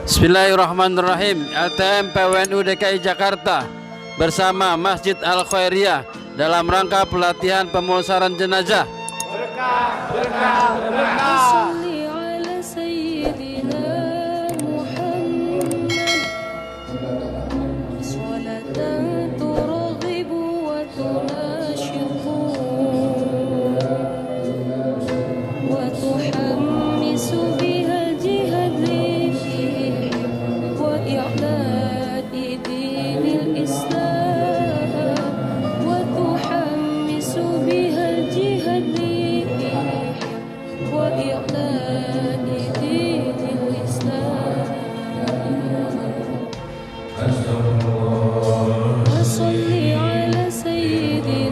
Bismillahirrahmanirrahim. LTM PWNU DKI Jakarta bersama Masjid Al Khairiyah dalam rangka pelatihan pemulasaran jenazah. Berkah, berkah, berkah. وصل على سيدنا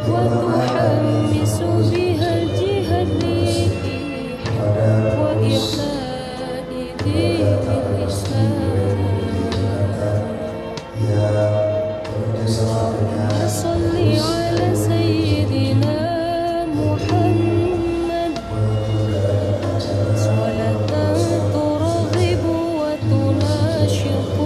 وتحمس بها الجهاد وإعلاء دين الإسلام صل على سيدنا محمد صلاة ترغب وتناشط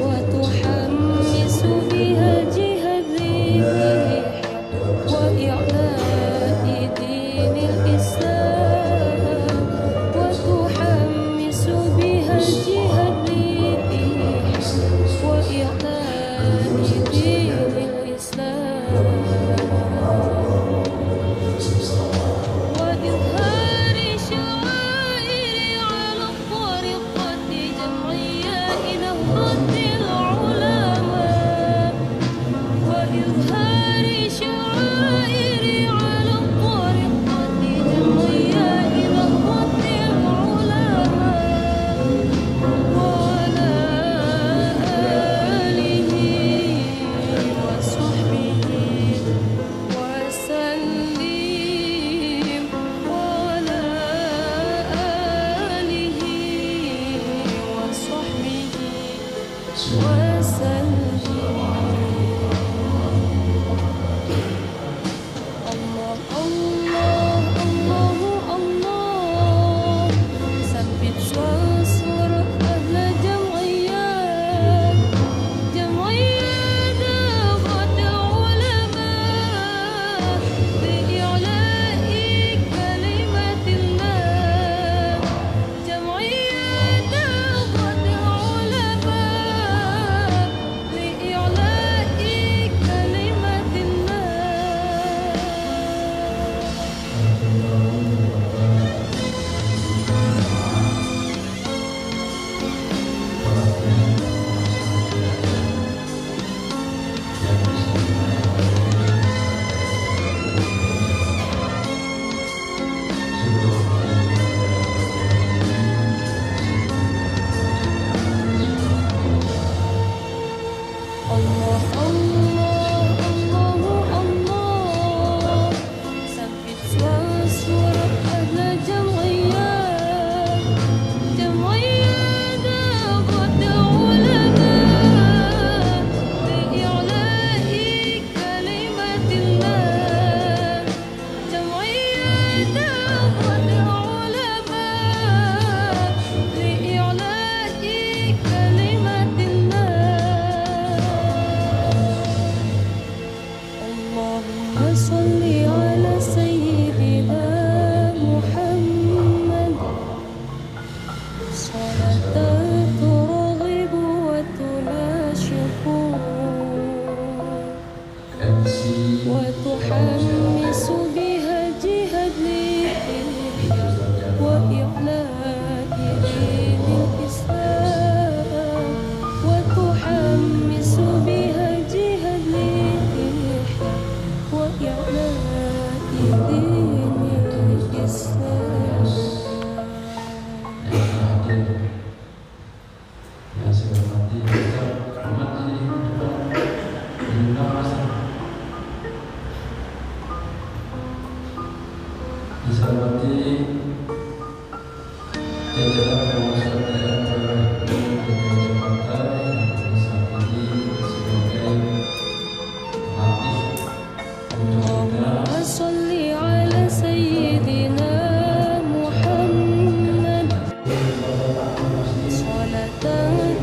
وتحمس بها جهاد وإعلاء دين الإسلام وتحمس بها جهاد وإعلاء دين الإسلام وإظهار شعائر على الطريقة جمعية نهضة العلماء وإظهار شعائر على الطريقة جمعية نهضة العلماء وعلى آله وصحبه وسلم وعلى آله وصحبه وسلم الله الله الله الله ثبت وانصر أهل جمعيات جمعيات نهضة علماء لإعلاء كلمة الله جمعيات نهضة علماء لإعلاء كلمة الله الله الله الله الله ثبت وانصر أهل جمعيات جمعيات نهضة علماء لإعلاء كلمة الله جمعيات نهضة علماء لإعلاء كلمة الله اللهم صل على سيدنا محمد صلاة ترغب وتناشط وتحمس بها جهاد وإعلاء دين الإسلام وتحمس بها جهاد وإعلاء دين الإسلام yang saya hormati Ustaz Ahmad Ali yang saya hormati jajaran pengusaha daerah DKI Jakarta yang saat ini sebagai pelatih untuk kita صل على سيدنا محمد صلاة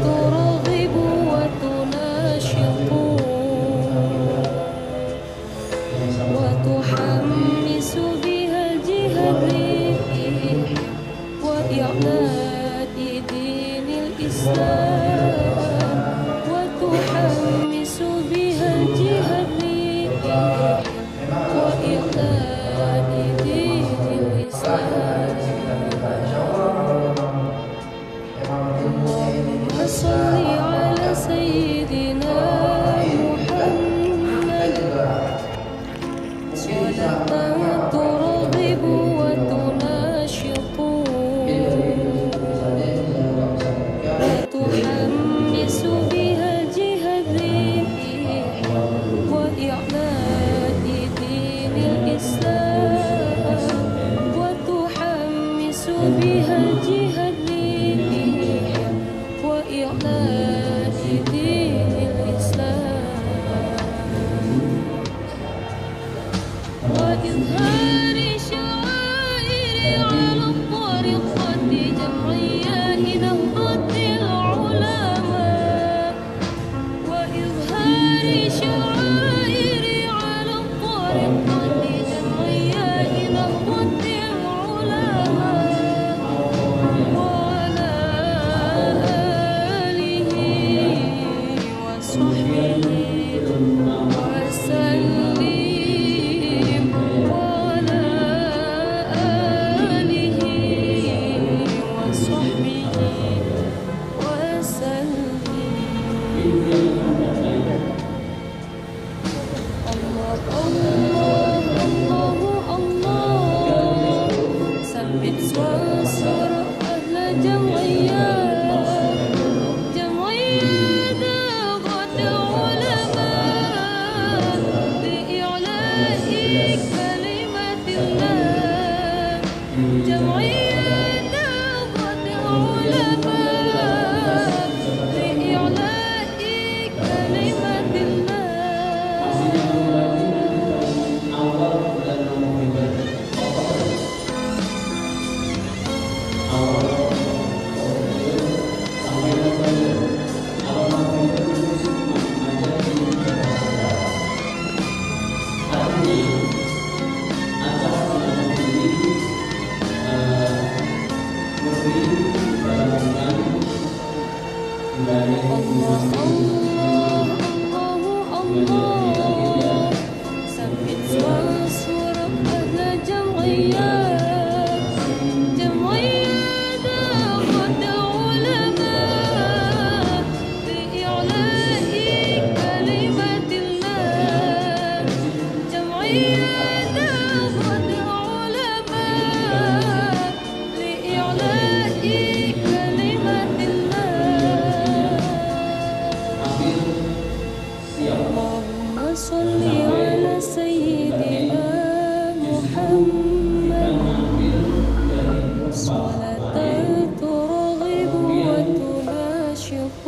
ترغب وتناشط وتحمس بها الجهاد وإعلاء وإظهار شعائر على الطريقة جمعية نهضة العلماء وإظهار شعائر على الطريقة جمعية نهضة العلماء وعلى آله وصحبه وسلم وعلى آله وصحبه وسلم الله الله الله الله ثبت وانصر أهل جمعية نهضة علماء بإعلاء كلمة الله جمعية نهضة علماء بإعلاء كلمة الله الله الله ثبت وانصر أهل جمعية نهضة علماء بإعلاء كلمة الله جمعية نهضة علماء بإعلاء كلمة اللهم صل على سيدنا محمد صلاة ترغب وتناشط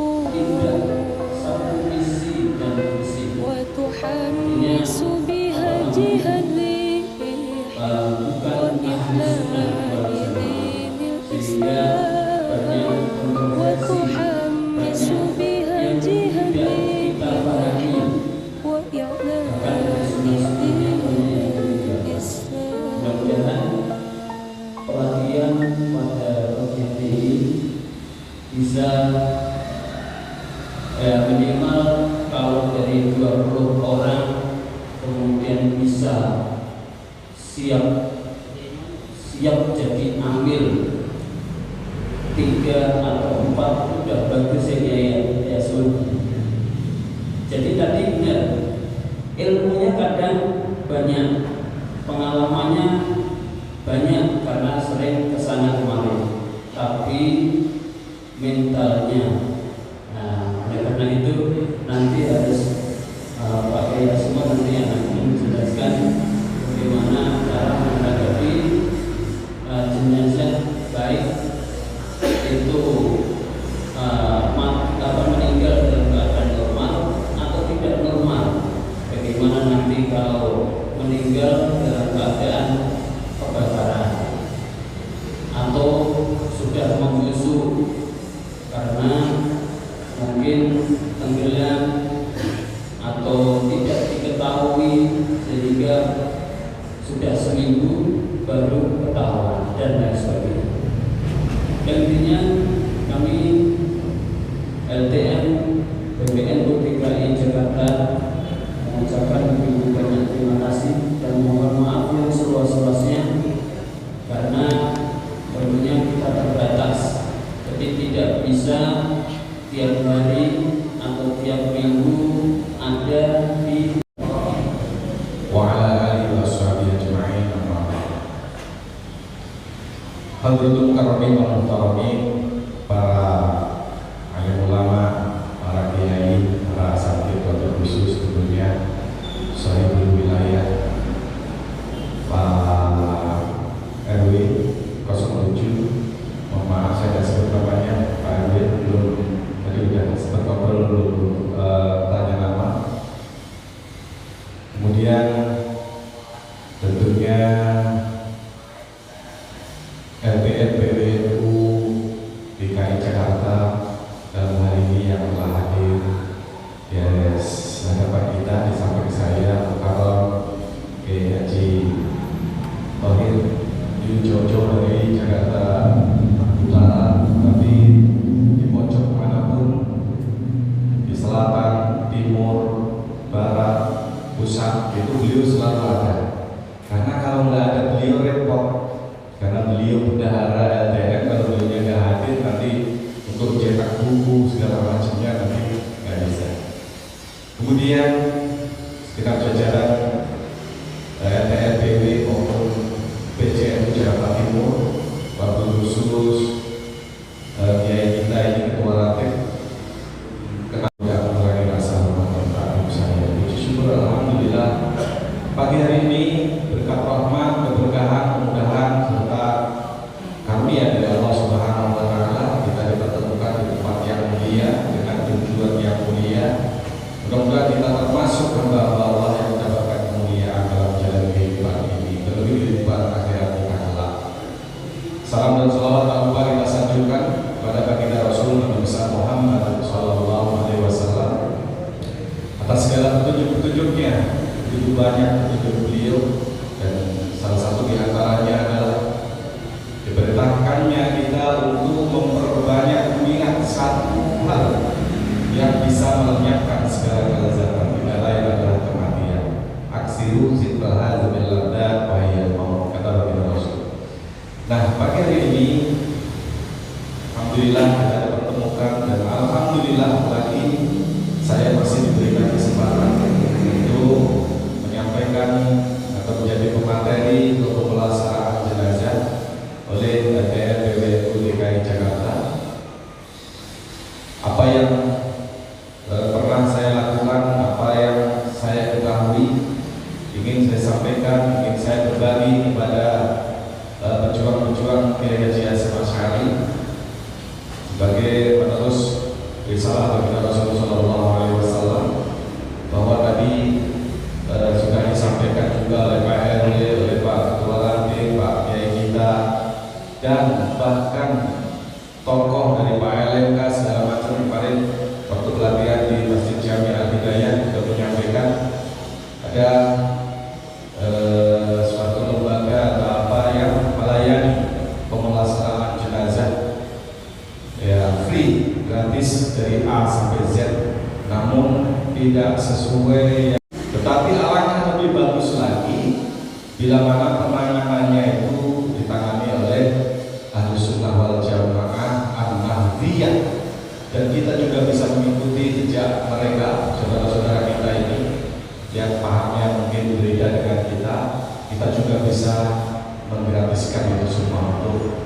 وتحمس بها جهاد وإحلال دين الإسلام وتحمس بها جهاد pelatihan pada proyek ini bisa minimal kalau dari 20 orang kemudian bisa siap jadi amil 3 atau 4 sudah bagus ya sudah. Jadi tadi benar, ilmunya kadang banyak, pengalamannya banyak karena sering kesana kemari, tapi mentalnya, oleh karena itu nanti harus Pak Kiai semua nanti yang akan menjelaskan bagaimana cara menghadapi jenazah baik itu meninggal dalam keadaan normal atau tidak normal. Bagaimana nanti kalau meninggal dalam keadaan kebakaran atau sudah membusuk karena mungkin tenggelam atau tidak diketahui sehingga sudah seminggu baru ketahuan dan lain sebagainya. Intinya kami LTM BPN DKI Jakarta mengucapkan lebih banyak terima kasih dan mohon maaf yang seluas-luasnya karena tentunya kita terbatas, jadi tidak bisa tiap hari atau tiap minggu ada di Hadratul Mukarramin wal Muhtaramin, para alim ulama, para kiai, para asatidz wabil khusus tentunya Sahibul Wilayah Pak RW 07. Mohon maaf saya tidak sebut namanya, Pak RW belum tadi sudah sempat ngobrol belum tanya nama. Kemudian tentunya di samping saya Mukarram Haji Tohir di jauh-jauh dari Jakarta Utara, tapi di pojok manapun, di selatan, timur, barat, pusat, itu beliau selalu ada. Karena kalau nggak ada beliau repot, karena beliau bendahara LDM, kalau beliau nggak hadir nanti untuk cetak buku segala macamnya nanti nggak bisa. Kemudian sekitar jajaran LTRBW maupun PCNU Jakarta Timur, Wabil Khusus, Kiai kita ini Ketua Ratib, kenapa tidak mengurangi rasa hormat dan takjub saya. Puji syukur alhamdulillah pagi hari ini berkat rahmat, keberkahan, kemudahan serta karunia dari Allah Subhanahu wa taala kita dipertemukan di tempat yang mulia dengan tujuan yang mulia. Mudah-mudahan kita termasuk hamba Allah yang mendapatkan kemuliaan dalam jalan kehidupan ini, terlebih kehidupan akhirat kita kelak. Salam dan salawat tak lupa kita sanjurkan kepada baginda Rasul Nabi besar Muhammad Sallallahu Alaihi Wasallam atas segala petunjuk-petunjuknya. Begitu banyak petunjuk beliau, dan salah satu di antaranya adalah diperintahkannya kita untuk memperbanyak mengingat satu hal yang bisa melenyapkan segala kelezatan, tidak lain adalah kematian. Aksiru zikra hadzal laddat wa hiya maut, kata baginda Rasul. Nah, pagi hari ini alhamdulillah kita dipertemukan, dan alhamdulillah lagi saya masih diberikan kesempatan untuk menyampaikan atau menjadi pemateri untuk pemulasaran jenazah oleh DPRD DKI Jakarta. Apa yang pernah saya lakukan, apa yang saya ketahui, ingin saya sampaikan, ingin saya berbagi kepada pejuang-pejuang Kiai Haji Hasyim Asy'ari sebagai penerus risalah baginda Rasulullah SAW, bahwa tadi sudah disampaikan juga oleh Pak RW, oleh Pak Ketua Ranting, Pak Kiai kita, dan bahkan tokoh dari Pak LMK segala macam kemarin waktu pelatihan di Masjid Jami Al-Hidayah juga menyampaikan ada suatu lembaga atau apa yang melayani pemulasaraan jenazah ya free, gratis dari A sampai Z, namun tidak sesuai. Tetapi alangkah lebih bagus lagi bila mana penanganannya itu ditangani oleh Ahlus Sunnah wal Jamaah An-Nahdliyah, dan kita juga bisa mengikuti jejak mereka, saudara-saudara kita ini yang pahamnya mungkin berbeda dengan kita juga bisa menggratiskan itu semua untuk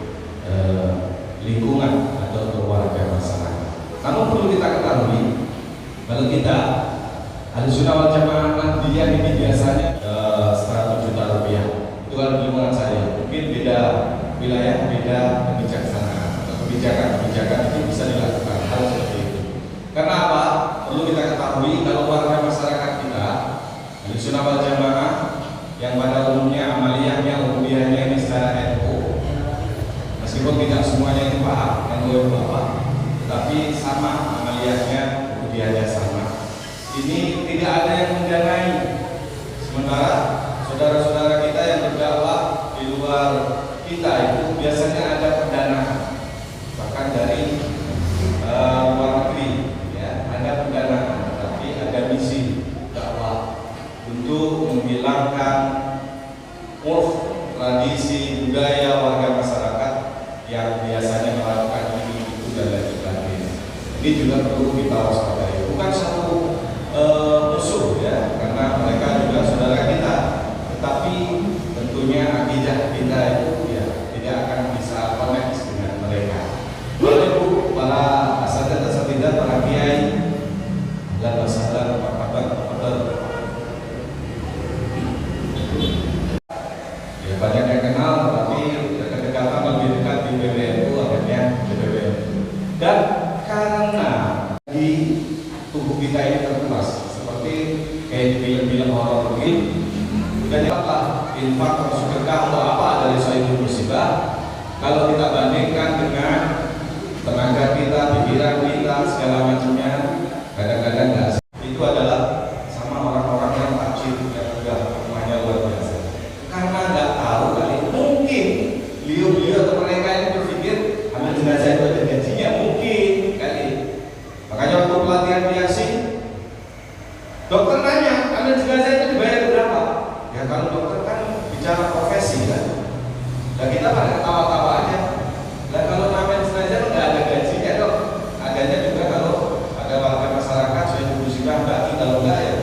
lingkungan atau untuk warga masyarakat. Namun perlu kita ketahui, kalau kita Ahlus Sunnah wal Jamaah Nahdliyah ini biasanya 100 juta rupiah. Itu kalau di lingkungan saya, mungkin beda wilayah, beda kebijaksanaan atau kebijakan itu bisa dilakukan hal seperti itu. Karena apa? Perlu kita ketahui kalau warga masyarakat kita Ahlus Sunnah wal Jamaah yang pada umumnya amaliyahnya, ubudiahnya ini secara NU, meskipun tidak semuanya itu paham NU itu apa, tapi sama amaliyahnya, ubudiahnya sama. Ini tidak ada yang mendanai. Sementara saudara-saudara kita yang berdakwah di luar kita itu biasanya ada pendanaan, bahkan dari luar negeri, ya, ada pendanaan, tapi ada misi dakwah untuk menghilangkan tradisi budaya warga masyarakat yang biasanya melakukan ini itu dan lain sebagainya. Ini juga perlu kita waspadai. Bukan satu musuh ya, karena mereka juga saudara kita, tetapi tentunya akidah kita itu ya tidak akan bisa connect dengan mereka. Bapak Ibu, para asatidzah, para kiai, dan masalah ya banyak yang kenal, tapi kedekatan lebih dekat di PBNU, akhirnya di PBNU. Dan karena di tubuh kita ini terkuras seperti kayak di film-film horor begini, dan apa infak atau sedekah atau apa dari Sayyidul Musibah, kalau kita bandingkan dengan tenaga kita, pikiran kita, segala macamnya, kadang-kadang nggak. Itu adalah sama orang Ambil jenazah itu dibayar berapa? Ya kalau dokter kan bicara profesi kan. Dan kita pada ketawa-tawa aja. Dan kalau namanya jenazah nggak ada gajinya dok. Adanya juga kalau ada warga masyarakat sudah dimusibah bagi, kalau enggak ya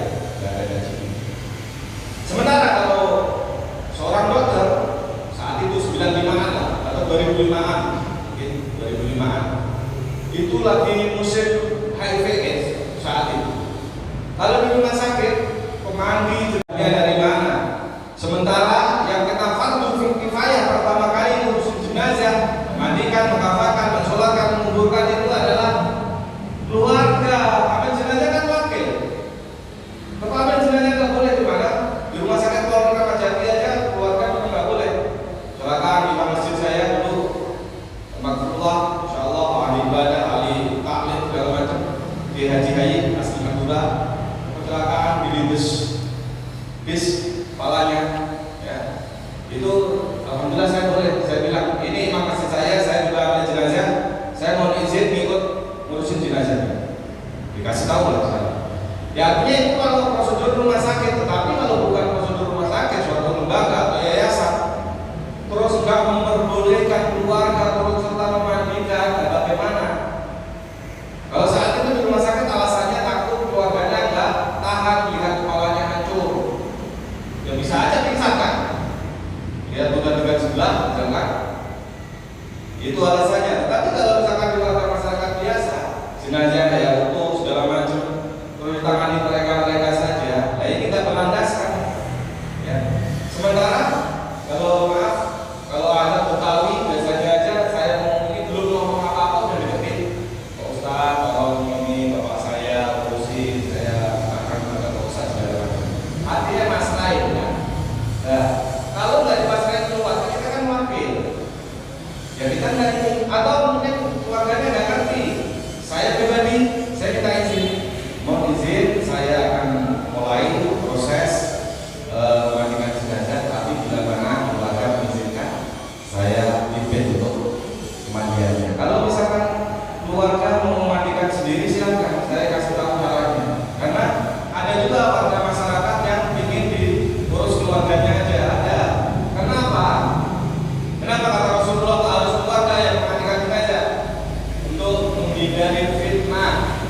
nggak ada gajinya. Sementara kalau seorang dokter saat itu 95-an lah atau 2005-an, mungkin 2005-an, itu lagi musim HIV/AIDS saat itu. Kalau di rumah sakit pemandi jenazah dari mana? Sementara yang kita fardu kifayah pertama kali ngurusin jenazah, memandikan, mengkafankan, mensolatkan, menguburkan itu adalah keluarga. Ambil jenazah kan wakil. Kalau ambil jenazah nggak boleh di mana? Di rumah sakit keluarga Majati aja keluarga itu nggak boleh. Silakan di masjid saya dulu, Alhamdulillah, insyaallah ahli ibadah, ahli taklim segala macam, di Haji Hayi asli Madura, kecelakaan di bis kepalanya, ya. Itu alhamdulillah saya boleh. Saya bilang ini imam masjid saya juga ambil jenazah, saya mau izin ikut ngurusin jenazahnya. Dikasih tahu lah saya. Ya artinya itu kalau prosedur rumah sakit, tetapi kalau bukan prosedur rumah sakit, suatu lembaga atau yayasan, terus nggak memperbolehkan keluarga turut serta memandikan, bagaimana? Kalau saat itu di rumah sakit alasannya takut keluarganya nggak tahan lihat kepalanya hancur, ya bisa aja pingsan kan? Lihat bukan sebelah, jangan. Itu alasannya. Tapi kalau misalkan di warga masyarakat biasa, jenazah kayak utuh segala macam, terus ditangani mereka saja, nah ini kita berlandaskan. Ya. Sementara kalau maaf, kalau ada Betawi biasanya aja saya mungkin belum ngomong apa-apa udah deketin. Pak Ustadz, tolong ini bapak saya urusin, saya akan ke Pak Ustadz segala macam. Artinya maslahin ya. Nah, kalau nggak dimaslahin keluarga kita kan wakil. Ya kita nggak, atau mungkin keluarganya nggak ngerti. Saya pribadi, saya minta izin, mohon izin saya akan mulai proses memandikan jenazah, tapi bila mana keluarga mengizinkan saya pimpin untuk pemandiannya. Kalau misalkan keluarga mau memandikan sendiri silakan, saya kasih tahu caranya. Karena ada juga warga masyarakat yang ingin diurus keluarganya aja, ada. Kenapa? Kenapa kata Rasulullah harus keluarga yang memandikan jenazah? Untuk menghindari fitnah.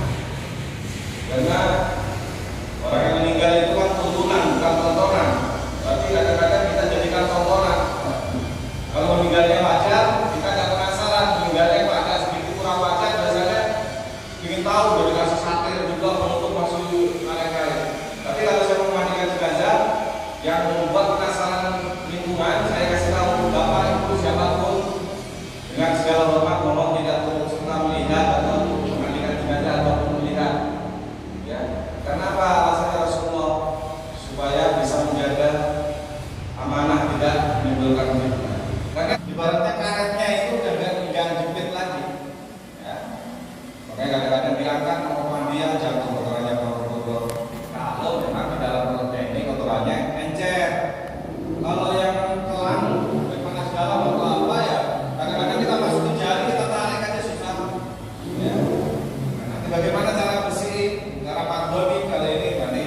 Karena orang yang meninggal itu kan tuntunan, bukan tontonan. Tapi kadang-kadang kita jadikan tontonan. Kalau meninggalnya wajar, kita nggak penasaran. Meninggalnya kok agak sedikit kurang wajar, biasanya ingin tahu dari kasus satir juga untuk masuk kalian. Tapi kalau saya memandikan jenazah yang membuat penasaran lingkungan, saya kasih tahu bapak ibu siapapun dengan segala hormat, mohon tidak turut serta melihat atau memandikan jenazah ataupun melihat. Ya, kenapa alasannya Rasulullah? Supaya bisa menjaga amanah, tidak menimbulkan fitnah. Karena ibaratnya karetnya itu udah nggak jepit lagi. Ya. Makanya kadang-kadang bilang kan pemandian jangan kotorannya kotor. Kalau memang di dalam perutnya ini kotorannya encer. Kalau yang kelang, panas dalam atau apa ya, kadang-kadang kita masukin jari, kita tarik aja susah. Ya. Nah, nanti bagaimana cara bersihin, cara pandemi kali ini nanti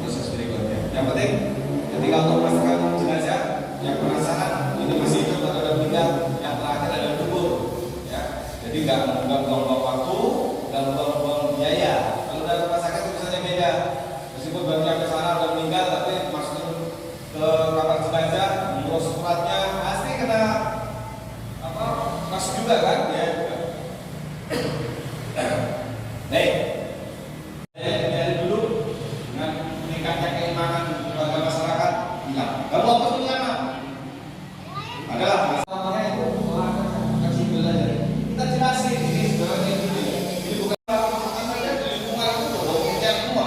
proses berikutnya. Yang penting ketika untuk memastikan jenazah yang penasaran ini masih hidup atau sudah meninggal, yang terakhir adalah kubur. Ya. Jadi nggak buang-buang waktu dan buang-buang biaya. Kalau dari rumah sakit itu misalnya beda. Meskipun baru sampai sana sudah meninggal, tapi masukin ke kamar jenazah, mengurus suratnya, pasti kena apa? Kasus juga kan? Ya. Baik. Dari dulu dengan meningkatnya keimanan warga masyarakat, enggak. Kamu apa tuh lama? Adalah masalahnya itu kasih belajar. Kita jelasin ini sebenarnya ini bukan apa-apa di lingkungan itu loh, kita semua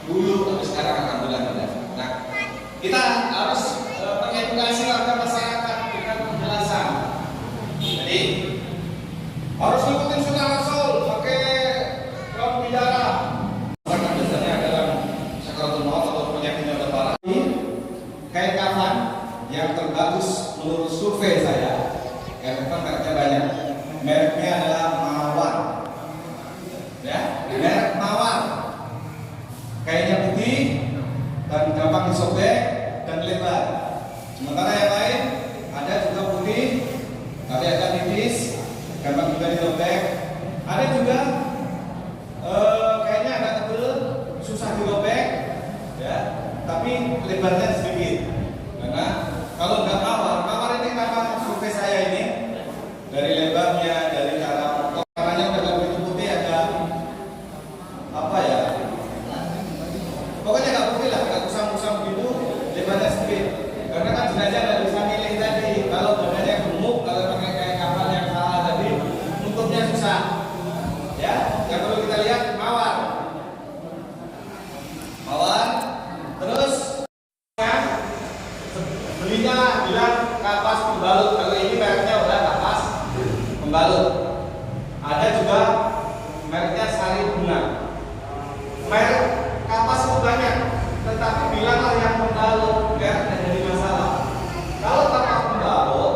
dulu tapi sekarang alhamdulillah tidak. Nah, kita harus mengedukasi warga masyarakat dengan penjelasan. Jadi harus ngikutin sunnah Rasul, pakai kaum bidara. Karena biasanya dalam sakaratul maut atau penyakit yang terparah. Kain kafan yang terbagus menurut survei saya, kain kafan mereknya banyak. Mereknya adalah Mawar. Ya, merek Mawar. Kainnya putih, sobek dan lebar. Sementara yang lain ada juga putih tapi agak tipis, gampang juga dirobek. Ada juga kayaknya agak tebel, susah dirobek, ya, tapi lebarnya sedikit. Karena kalau nggak mawar ini memang survei saya ini dari lebarnya, dari cara warnanya udah nggak begitu putih, agak apa ya? Pokoknya nggak putih lah, nggak kusam-kusam gitu, lebarnya sedikit. Karena kan jenazah nggak bisa milih tadi. Kalau badannya gemuk, kalau pakai kayak kapal yang salah tadi, nutupnya susah. Ya, yang perlu kita lihat mawar. Terus belinya bilang kapas pembalut. Kalau ini mereknya udah kapas pembalut. Ada juga mereknya Sari Bunga. Merek kapas itu banyak, tetapi bilanglah yang pembalut, ya, jadi masalah. Kalau kapas pembalut,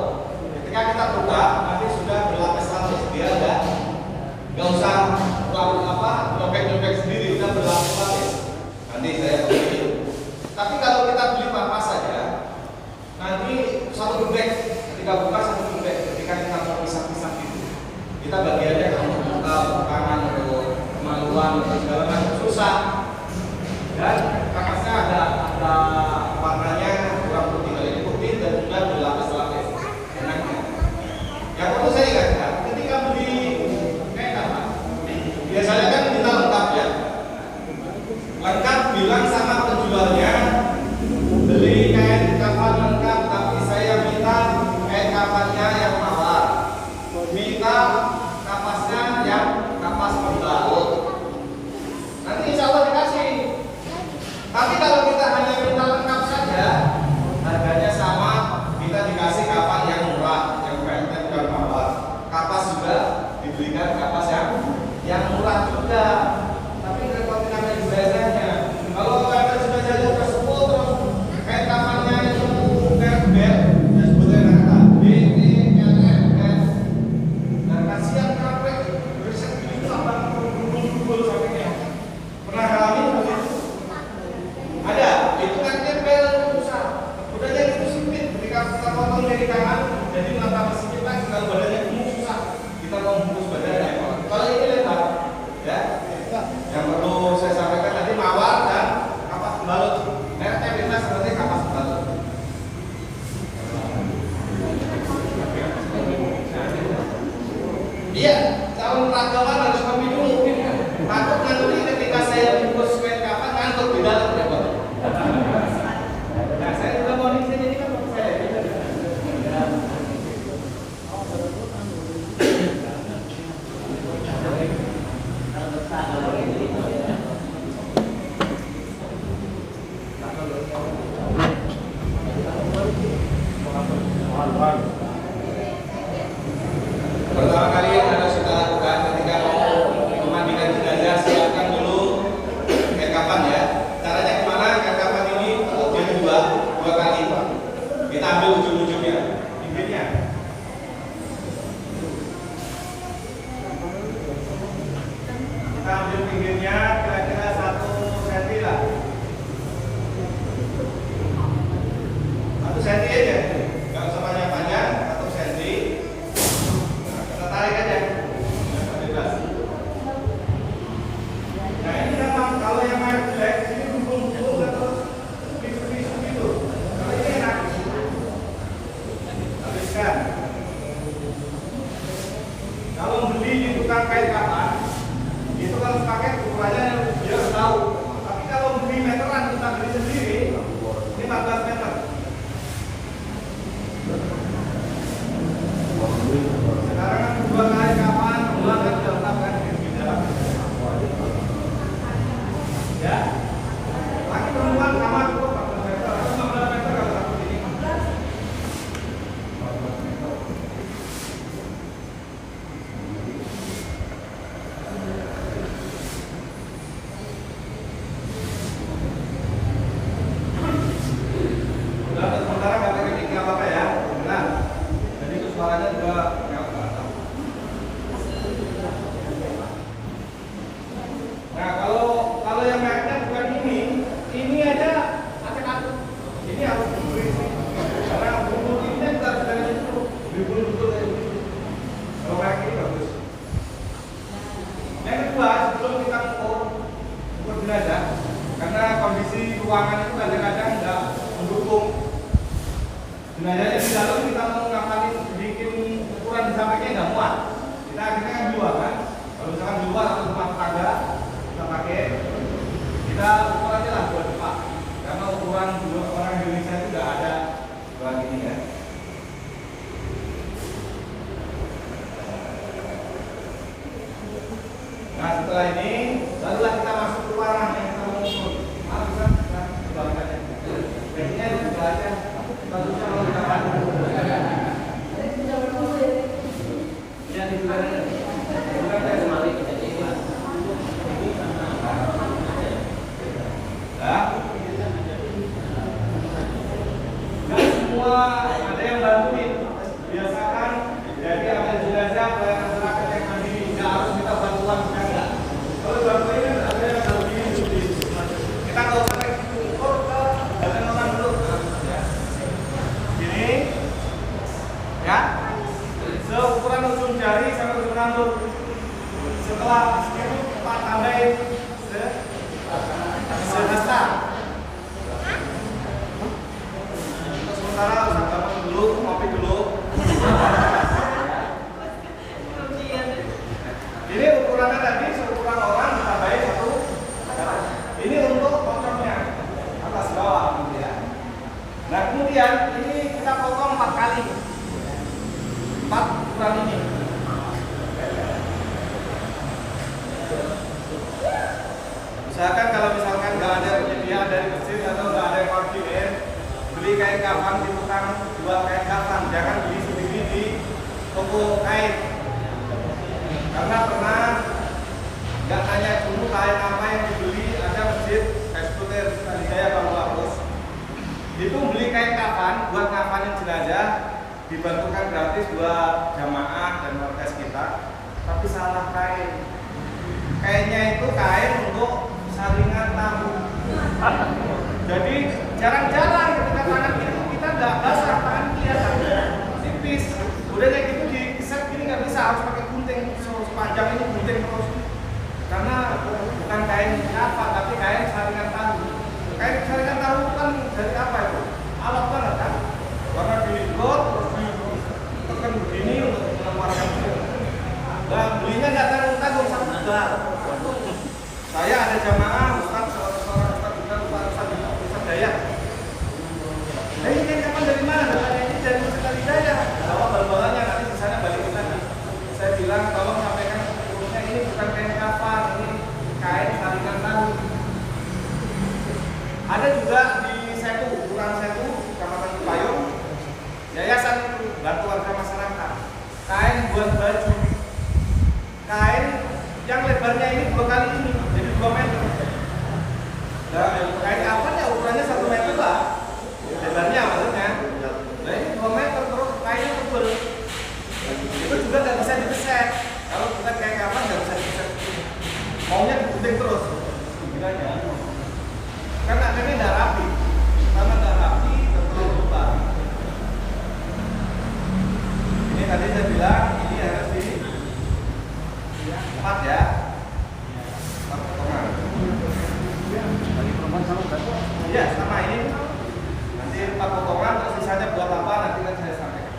ketika kita buka nanti sudah berlapis-lapis, dia nggak usah nyobek-nyobek sendiri, sudah berlapis-lapis. Nanti saya beli. Tapi kalau kita beli kapas saja, nanti satu bebek, ketika buka satu bebek, ketika kita mau pisah-pisah gitu, kita bagiannya kalau buka tangan atau kemaluan atau segala macam susah. Dan kapasnya ada warnanya kurang putih, kali ini putih dan sudah berlapis-lapis. Enaknya. Yang perlu saya ingatkan, ketika beli kayak apa? Biasanya kan kita lengkap ya. Lengkap bilang sama penjualnya, beli kain kafan lengkap, tapi saya minta kain kafannya yang mawar, minta kapasnya yang kapas pembalut. Nanti insya Allah dikasih. Tapi kalau kita hanya minta lengkap saja, harganya sama, kita dikasih kapan yang murah, yang branded bukan mawar. Kapas juga dibelikan kapas yang murah juga. Tapi kalau kita ada biasanya, kalau ada jenazahnya tersebut terus kayak kapannya itu merek bel, ya sebutnya kata B, D, L, M, N. Dan kasihan kaprek riset itu sampai kumpul sampai pernah ngalamin begitu? Ada, itu kan tempel susah. Udah jadi itu sempit, ketika kita potong dari tangan, jadi melangkah sempit lagi. Kalau badannya gemuk susah, kita mau bungkus badannya. Kalau ini lebar, ya. Yang perlu saya sampaikan tadi mawar dan kapas pembalut. Mereknya beda seperti kapas pembalut. Iya, calon ragawan harus kopi dulu. Takut nanti ketika saya bungkus kain kapan ngantuk di dalam repot. Nah, saya juga mau di sini kan saya. Pertama kali yang harus kita lakukan ketika mau memandikan jenazah, siapkan dulu kain kafan ya. Caranya kemana? Kain kafan ini dia dua kali. Kita ambil ujung-ujungnya, pinggirnya. Kita ambil pinggirnya kira-kira 1 cm lah. 1 cm aja, nggak usah panjang-panjang. ruangan itu kadang-kadang nggak mendukung. Jenazahnya di dalam kita mau ngapalin bikin ukuran disampainya nggak muat. Kita akhirnya kan di luar kan. Kalau misalkan di luar atau rumah tangga kita pakai, kita ukurannya lah buat depan. Karena ukuran dua orang Indonesia itu nggak ada dua gini ya. Nah setelah ini barulah kita masuk ke ruangan yang kita mau usul. Bisa kita kembalikannya. Baiknya itu juga aja. Bagusnya kalau kita bantu. Ya di bulan ini. Bukan saya kembali kita jadi. Ya. Dan semua ada yang bantuin. Biasakan jadi ambil jenazah pelayanan masyarakat yang mandiri. Nggak harus kita bantuan jenazah. Kalau bantuin kan ada yang bantuin di kita kalau sampai ukur ke badan orang dulu. Gini, ya. Seukuran ujung jari sampai ujung rambut. Setelah itu kita tambahin sehasta. Sementara usah dapat dulu, kopi dulu. Ini ukurannya tadi seukuran orang ditambahin satu. Ini untuk potongnya atas bawah, gitu ya. Nah kemudian ini kita potong 4 kali, 4 ukuran ini. Usahakan kalau misalkan nggak ada penyediaan dari masjid atau nggak ada yang koordinir, beli kain kafan di tukang jual kain kafan, jangan beli sendiri di toko kain. Karena pernah nggak tanya dulu kain apa yang dibeli, ada masjid eksekutif Hidayah Bang Bagus. Itu beli kain kafan buat kafanin jenazah, dibantukan gratis buat jamaah dan warga sekitar, tapi salah kain. Kainnya itu kain untuk saringan tahu. Jadi jarang-jarang ketika tangan itu kita nggak basah, tangan kelihatan tipis. Udah kayak gitu di set gini nggak bisa, harus pakai gunting sepanjang ini, gunting terus. Karena bukan kain kafan tapi kain saringan tahu. Kain saringan tahu kan dari apa itu? Alat banget kan? Karena digot terus ditekan begini untuk mengeluarkan itu. Nah belinya nggak tanggung-tanggung sama jual. Saya ada jamaah Ustaz, seorang Ustaz juga Ustaz Daya. Nah ini kain kafan dari mana? Ini dari Ustaz Daya. Bawa bal-balannya nanti di sana balikin lagi. Saya bilang tolong sampaikan urusnya ini bukan kain kafan, ini kain saringan tahu. Ada juga di Setu, Kurang Setu, Kecamatan Cipayung, yayasan bantu warga masyarakat. Kain buat baju, kain yang lebarnya ini 2 kali ini, jadi 2 meter. Nah, kain kafan ya ukurannya 1 meter lah, lebarnya maksudnya. Nah ini 2 meter terus kainnya tebel. Itu juga nggak bisa dibeset. Kalau bukan kain kafan nggak bisa dibeset. Maunya digunting terus, bilangnya. Karena akhirnya nggak rapi, karena nggak rapi terlalu lebar. Ini tadi saya bilang ini harus di 4 ya. 4 potongan. Bagi perempuan sama berapa? Iya sama ini. Nanti 4 potongan terus sisanya buat apa nanti kan saya sampaikan.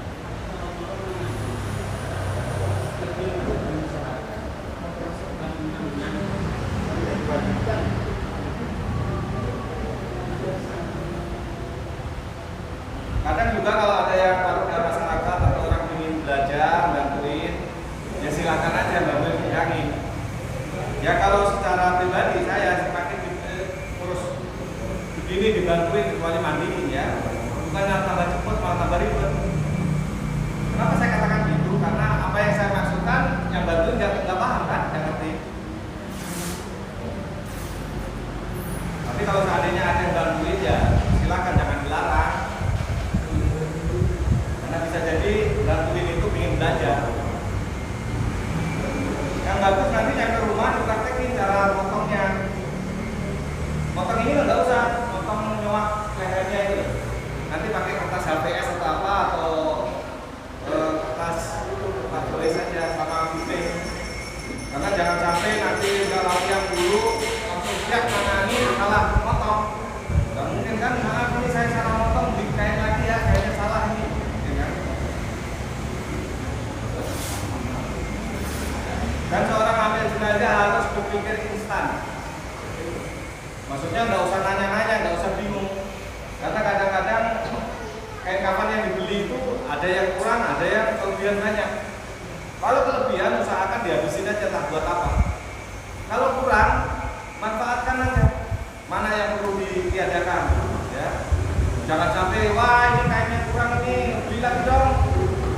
Kadang juga kalau ada yang warga masyarakat atau orang ingin belajar, bantuin, ya silakan aja bantuin bilangin. Ya kalau secara pribadi saya semakin terus begini dibantuin kecuali mandiin ya, bukan tambah cepat malah tambah ribet. Kenapa saya katakan gitu? Karena apa yang saya maksudkan yang bantuin nggak paham kan, nggak ngerti. Tapi kalau seandainya ada yang bantuin ya silakan, jangan dilarang. Karena bisa jadi bantuin itu ingin belajar. Yang bagus nanti nyampe rumah dipraktekin cara potongnya. Potong ini nggak usah, potong nyowak lehernya itu. Nanti pakai kertas HVS atau apa atau kertas tulis saja sama gunting. Karena jangan sampai nanti udah latihan dulu langsung siap menangani salah potong. kelebihan banyak. Kalau kelebihan usahakan dihabisin aja, tak buat apa. Kalau kurang, manfaatkan aja. Mana yang perlu ditiadakan, ya. Jangan sampai wah ini kainnya kurang ini, beli lagi dong.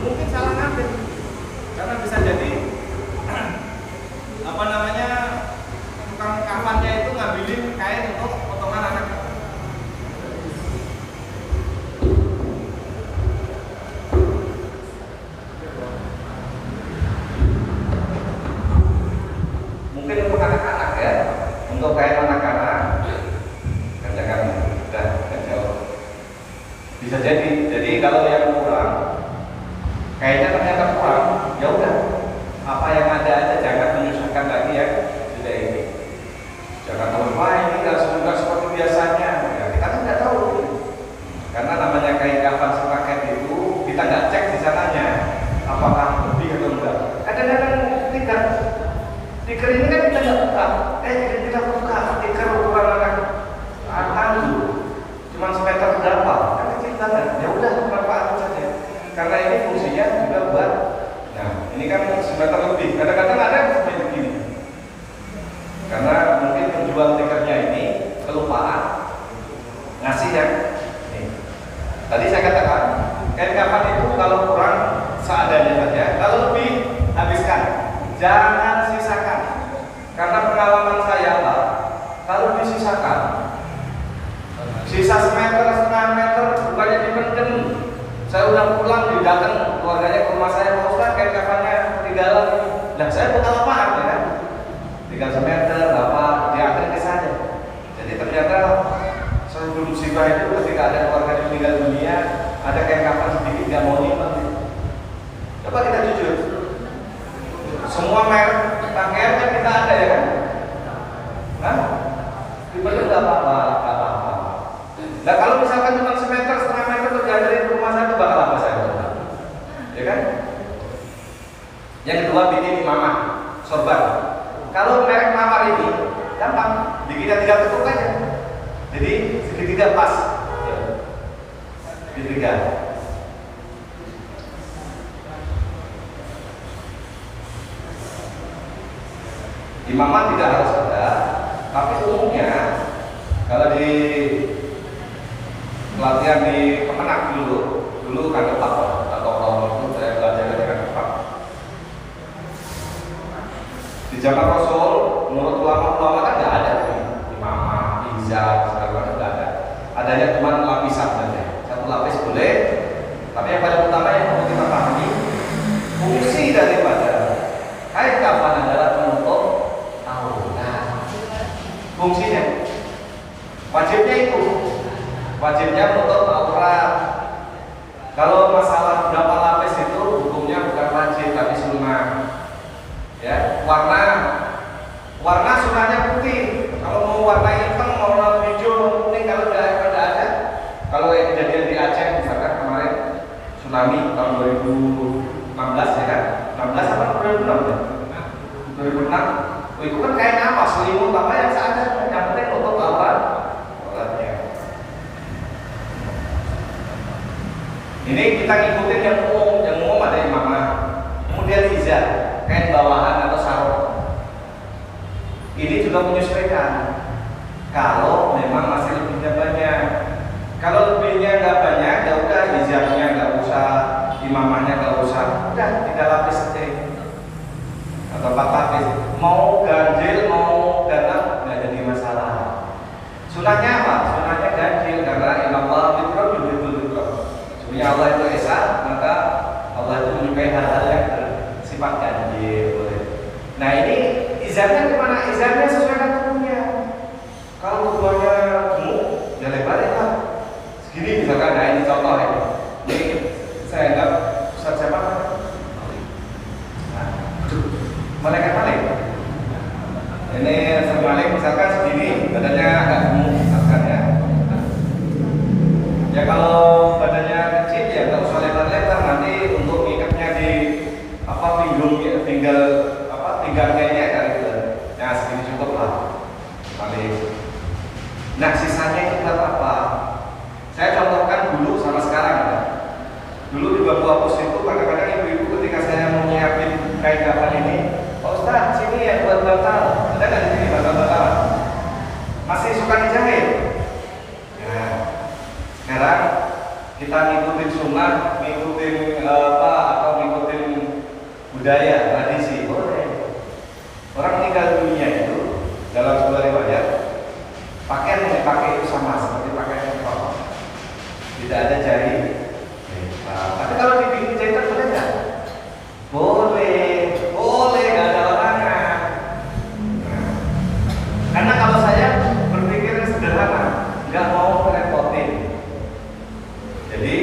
Mungkin salah ngambil, karena bisa jadi apa namanya tukang kafannya itu ngambilin kain untuk potongan anak. Mungkin untuk anak-anak ya, untuk kain anak-anak, kerjakan udah jauh. Bisa jadi kalau yang kurang, kayaknya ternyata kurang, ya udah, apa yang ada aja, jangan menyusahkan lagi ya, sudah ini. Jangan tahu, wah ini nggak seperti biasanya, ya, kita kan nggak tahu. Karena namanya kain kafan sepaket itu, kita nggak cek di sananya, apakah lebih atau enggak. Kadang-kadang tidak. Stiker ini kan kita nggak buka, kita buka stiker ukuran anak cuma semeter berapa, kan kecil banget. Ya udah manfaatkan saja, karena ini fungsinya juga buat. Nah ini kan semeter lebih. Kadang-kadang ada yang seperti begini, karena mungkin penjual stikernya ini kelupaan ngasih yang nih. Tadi saya katakan kain kafan itu kalau kurang seadanya saja, kalau lebih habiskan. Jangan sisakan, karena pengalaman saya Pak, kalau disisakan, sisa semeter, setengah meter, bukannya dipendem. Saya udah pulang, didatang keluarganya ke rumah saya, Pak Ustaz, kain kafannya ketinggalan. Nah saya pengalaman ya kan, 3 semeter, apa, diantar ke saya. Jadi ternyata sebelum musibah itu ketika ada keluarga yang meninggal dunia, ada kain kafan sedikit, nggak mau nyimpan. Coba kita jujur. Semua merek pakaian kan kita ada ya kan? Hah? Dibeli nggak apa-apa, nggak apa-apa. Nah kalau misalkan cuma semeter, setengah meter tuh diantarin ke rumah saya itu bakal apa saya? Ya kan? Yang kedua bikin imamah, sorban. Kalau merek mawar ini gampang, bikinnya 3 tekuk aja. Jadi segitiga pas. Ya. Segitiga. Imamah tidak harus ada, tapi umumnya kalau di pelatihan di Kemenak dulu kan Pak atau tahun itu saya belajar dengan Pak. Di zaman Rasul, menurut ulama-ulama kan nggak ada imamah, hijab, segala macam nggak ada. Adanya cuma lapisan saja, 1 lapis boleh. Tapi yang paling utama yang perlu kita pahami, fungsi daripada kain kafan adalah menutup fungsinya, wajibnya menutup aurat. Kalau masalah berapa lapis itu hukumnya bukan wajib tapi sunnah. Ya, warna sunnahnya putih. Kalau mau warna hitam, mau warna hijau, mau kuning, kalau tidak ada. Kalau yang kejadian di Aceh misalkan kemarin tsunami tahun 2016 ya kan, 16 apa 2006 ya? 2006. Itu kan kain apa, selimut apa yang seadanya, yang penting untuk auratnya. Ini kita ngikutin yang umum ada imamah. Kemudian izar, kain bawahan atau sarung. Ini juga menyesuaikan. Kalau memang masih lebihnya banyak, kalau lebihnya nggak banyak, ya udah izarnya nggak usah, imamahnya nggak usah, udah 3 lapis saja. Atau 4 lapis, mau ganjil mau ganang nggak jadi masalah. Sunahnya apa? Sunahnya ganjil, karena inallah yuhibbul witr. Sebenarnya Allah itu esa, maka Allah itu menyukai hal-hal yang bersifat ganjil. Nah ini izarnya kemana? Izarnya sesuai dengan tubuhnya. Kalau tubuhnya gemuk, ya lebarin lah. Segini misalkan, nah ini contoh ya. Ini saya anggap Ustaz siapa? Malaikat Malik. Ini Ustaz Malik misalkan segini, badannya agak gemuk misalkan ya. Ya kalau badannya kecil ya nggak usah lebar-lebar, nanti untuk ngikatnya di pinggung ya, pinggangnya ini agak gitu. Nah segini cukup lah. Malik. Nah sisanya itu buat apa? Saya contohkan dulu sama sekarang ya. Dulu di Babu Apus itu kadang-kadang ibu-ibu ketika kita ngikutin sunnah, ngikutin atau ngikutin budaya, tradisi, boleh. Orang meninggal dunia itu dalam sebuah riwayat pakaian yang dipakai itu sama seperti pakaian ihram, tidak ada jari. Tapi kalau dibikin jahitan boleh nggak? Boleh, nggak ada larangan. Karena kalau saya berpikir sederhana, nggak mau merepotin, jadi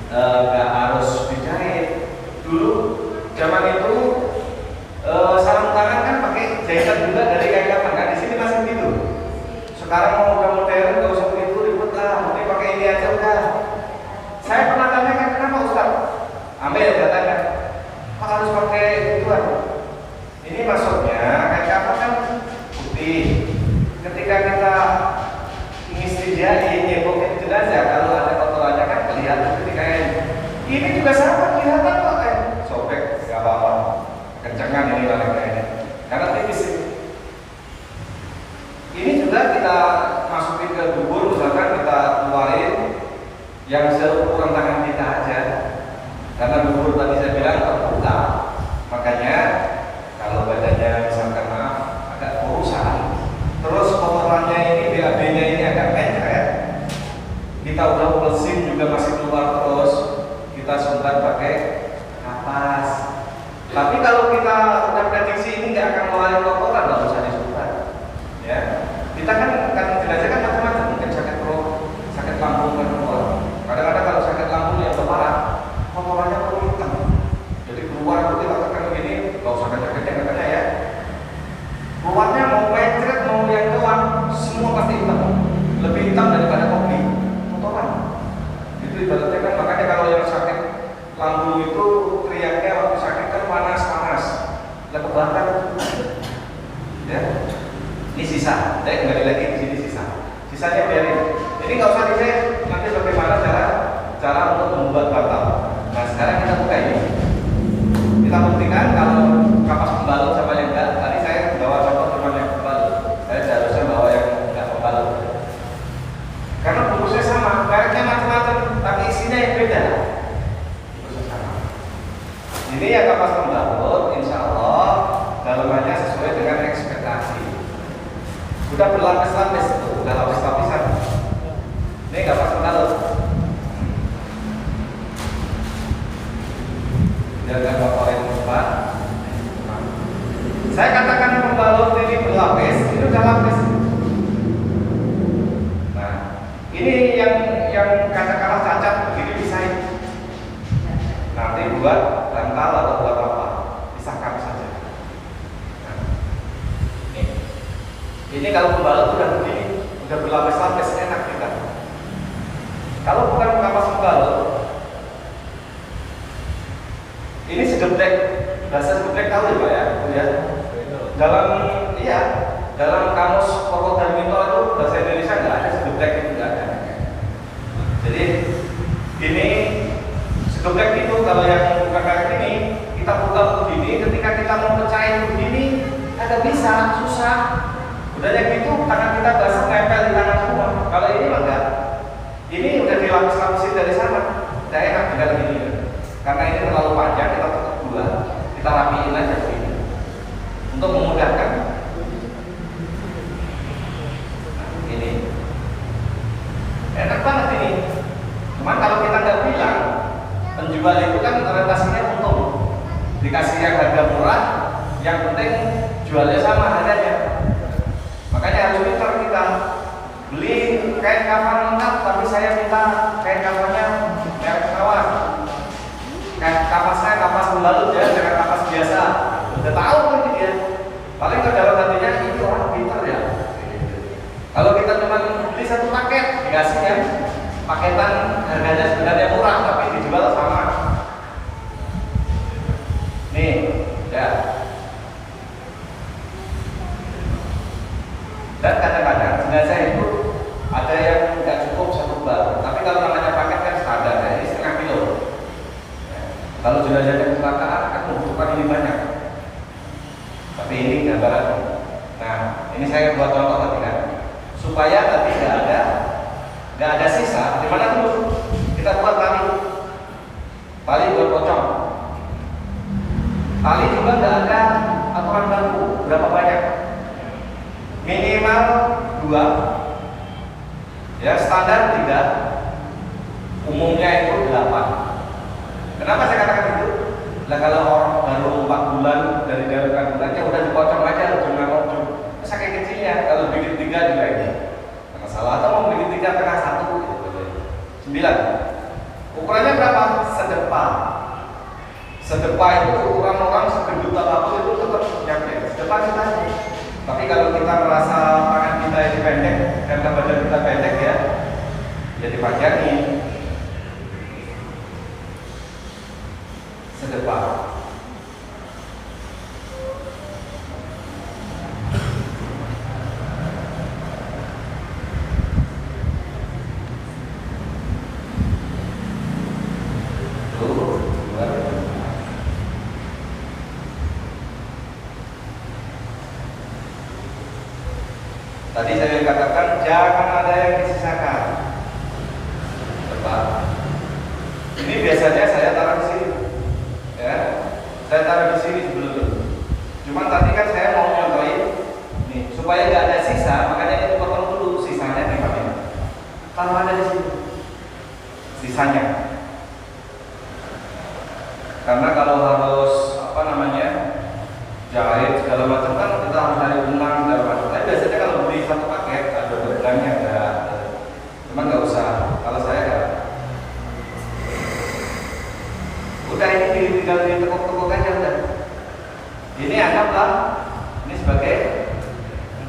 nggak harus dijahit. Dulu zaman itu sarung tangan kan pakai jahitan juga dari kain kapan kan? Di sini masih gitu. Sekarang mau udah modern, nggak usah begitu ribet lah, mungkin pakai ini aja udah. Saya pernah tanyakan kenapa Ustaz? Ambil datanya, kok harus pakai gituan? Ini maksudnya kain kapan kan putih. Ketika kita ngistinjain, nyepokin jenazah, kalau ada kotorannya kan kelihatan seperti kain. Ini juga sama, kelihatan kok kain. Sobek, nggak apa-apa. Kencengan ini lah kayaknya, karena tipis ini. Ini juga kita masukin ke bubur, misalkan kita keluarin yang seukuran tangan kita aja, karena bubur tadi saya bilang terbuka, makanya kalau badannya misalkan maaf agak kurusan, terus kotorannya ini BAB-nya ini agak pendek, kita udah bersin juga masih keluar terus, kita suntan pakai kapas. Tapi kalau kita udah prediksi ini nggak akan mengeluarkan kotoran, nggak usah disuntan. Ya, kita kan jenazah kan macam-macam, mungkin sakit perut, sakit lambung kan keluar. Kadang-kadang kalau sakit lambung yang parah, kotorannya perlu hitam. Jadi keluar itu katakan begini, nggak usah kecil-kecil katanya ya. Keluarnya mau mencret mau yang doang, semua pasti hitam. Lebih hitam daripada kopi, kotoran. Itu ibaratnya kan, makanya kalau yang sakit lambung itu teriaknya waktu sakit kan panas-panas, lah kebakar. Ya, ini sisa. Saya kembali lagi di sini sisa. Sisanya biarin. Jadi nggak usah dicek. Nanti bagaimana cara untuk membuat batal. Nah sekarang kita buka ini. Kita buktikan kalau kapas pembalut sama yang enggak. Tadi saya bawa contoh cuma yang pembalut. Saya seharusnya bawa yang enggak pembalut. Karena bungkusnya sama, mereknya macam-macam, tapi isinya yang beda. Ini yang kapas pembalut, insya Allah dalamannya sesuai dengan ekspektasi. Sudah berlapis-lapis itu, sudah lapis-lapisan. Ini kapas pembalut. Jangan kotorin tempat. Saya katakan pembalut ini berlapis, ini sudah lapis. Nah, ini yang katakanlah cacat begini pisahin. Nanti buat bantal atau buat apa? Pisahkan saja. Nah, ini kalau pembalut udah begini, udah berlapis-lapis, enak kita. Kalau bukan kapas pembalut, ini segeplek, bahasa segeplek tahu ya Pak ya? Ya. Dalam kamus Pokok Darminto itu bahasa Indonesia nggak ada segeplek, itu nggak ada. Jadi ini segeplek itu kalau yang bukan kayak ini, kita buka begini, ketika kita mau pecahin begini, agak bisa, susah. Udahnya gitu, tangan kita basah nempel di tangan semua. Kalau ini mah enggak. Ini udah dilapis-lapisin dari sana, udah enak tinggal gini. Karena ini terlalu panjang, kita tutup dua, kita rapiin aja begini untuk memudahkan. Nah, ini enak banget ini. Cuman kalau kita nggak bilang, penjual itu kan orientasinya untung, dikasih yang harga murah, yang penting jualnya sama harganya. Makanya harus pintar kita beli kain kafan lengkap, tapi saya minta kain kafannya merek mewah. Kain kapasnya kapas pembalut ya, jangan kapas biasa. Udah tahu kan dia. Paling ke dalam hatinya ini orang pintar ya. Kalau kita cuma beli satu paket, dikasih ya paketan harganya sebenarnya murah, tapi dijual sama. Nih, ya. Dan kadang-kadang jenazah itu ada yang nggak cukup satu bal, tapi kalau namanya paket kan standar ya, ini setengah kilo. Ya. Kalau jenazahnya kecelakaan kan membutuhkan ini banyak. Tapi ini gambaran. Nah, ini saya buat contoh tadi kan, supaya tadi nggak ada sisa. Di mana dulu? kita buat tali buat pocong. Tali juga nggak ada aturan baku berapa banyak, minimal 2, ya standar 3, umumnya itu 8. Kenapa saya katakan itu? Nah, kalau orang baru 4 bulan dari kandungannya udah dipocong aja ujung-ujung, saking kecilnya. Kalau bikin 3 juga ini nggak masalah, atau mau bikin 3 tengah 1 gitu. 9. Ukurannya berapa? Sedepa itu ukuran orang segendut apapun itu tetap nyampe. Sedepa kita. Tapi kalau kita merasa tangan kita ini pendek karena badan kita pendek ya, jadi panjangin. Sedepa. Tadi saya katakan jangan ada yang disisakan. Tepat. Ini biasanya saya taruh di sini, ya. Saya taruh di sini sebelum. Cuman tadi kan saya mau nyontohin, nih supaya nggak ada sisa, makanya ini potong dulu sisanya di mana. Taruh ada di sini. Sisanya. Karena kalau harus jahit segala macam kan kita harus cari benang dan macam. Tapi biasanya kalau beli satu paket ada benangnya ada, cuman nggak usah. Kalau saya nggak. Udah ini tinggal ditekuk-tekuk aja udah. Ini anggaplah ini sebagai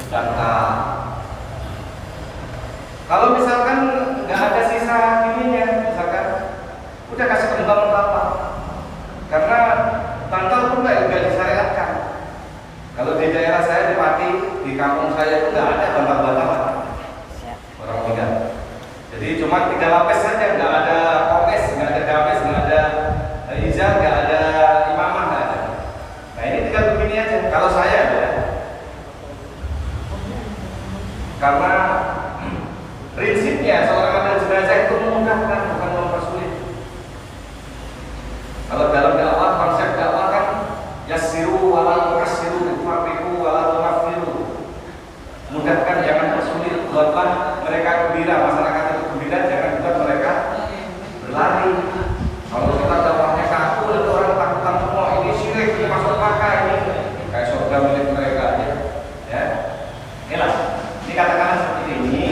data. Kalau misalkan nggak ada sisa ininya, misalkan udah kasih kembang apa? Karena tanggal pun nggak disyariatkan. Kalau di daerah saya di Pati, di kampung saya itu nggak ada bantal-bantalan orang meninggal. Jadi cuma 3 lapis saja, nggak ada kopes, nggak ada gamis, nggak ada izar, nggak ada imamah, nggak ada. Nah ini tinggal begini aja. Kalau saya ya, karena prinsipnya seorang amil jenazah itu memudahkan, bukan mempersulit. Kalau dalam dakwah, konsep dakwah kan yassiru wala tu'assiru, tufarriqu wala tunaffiru. Mudahkan, jangan persulit. Buatlah mereka gembira, masyarakat itu gembira, jangan buat mereka berlari. Kalau kita dakwahnya kaku, itu orang takutan semua. Ini syirik, ini masuk neraka, ini kayak surga milik mereka aja. Ya, inilah. Ini katakanlah seperti ini,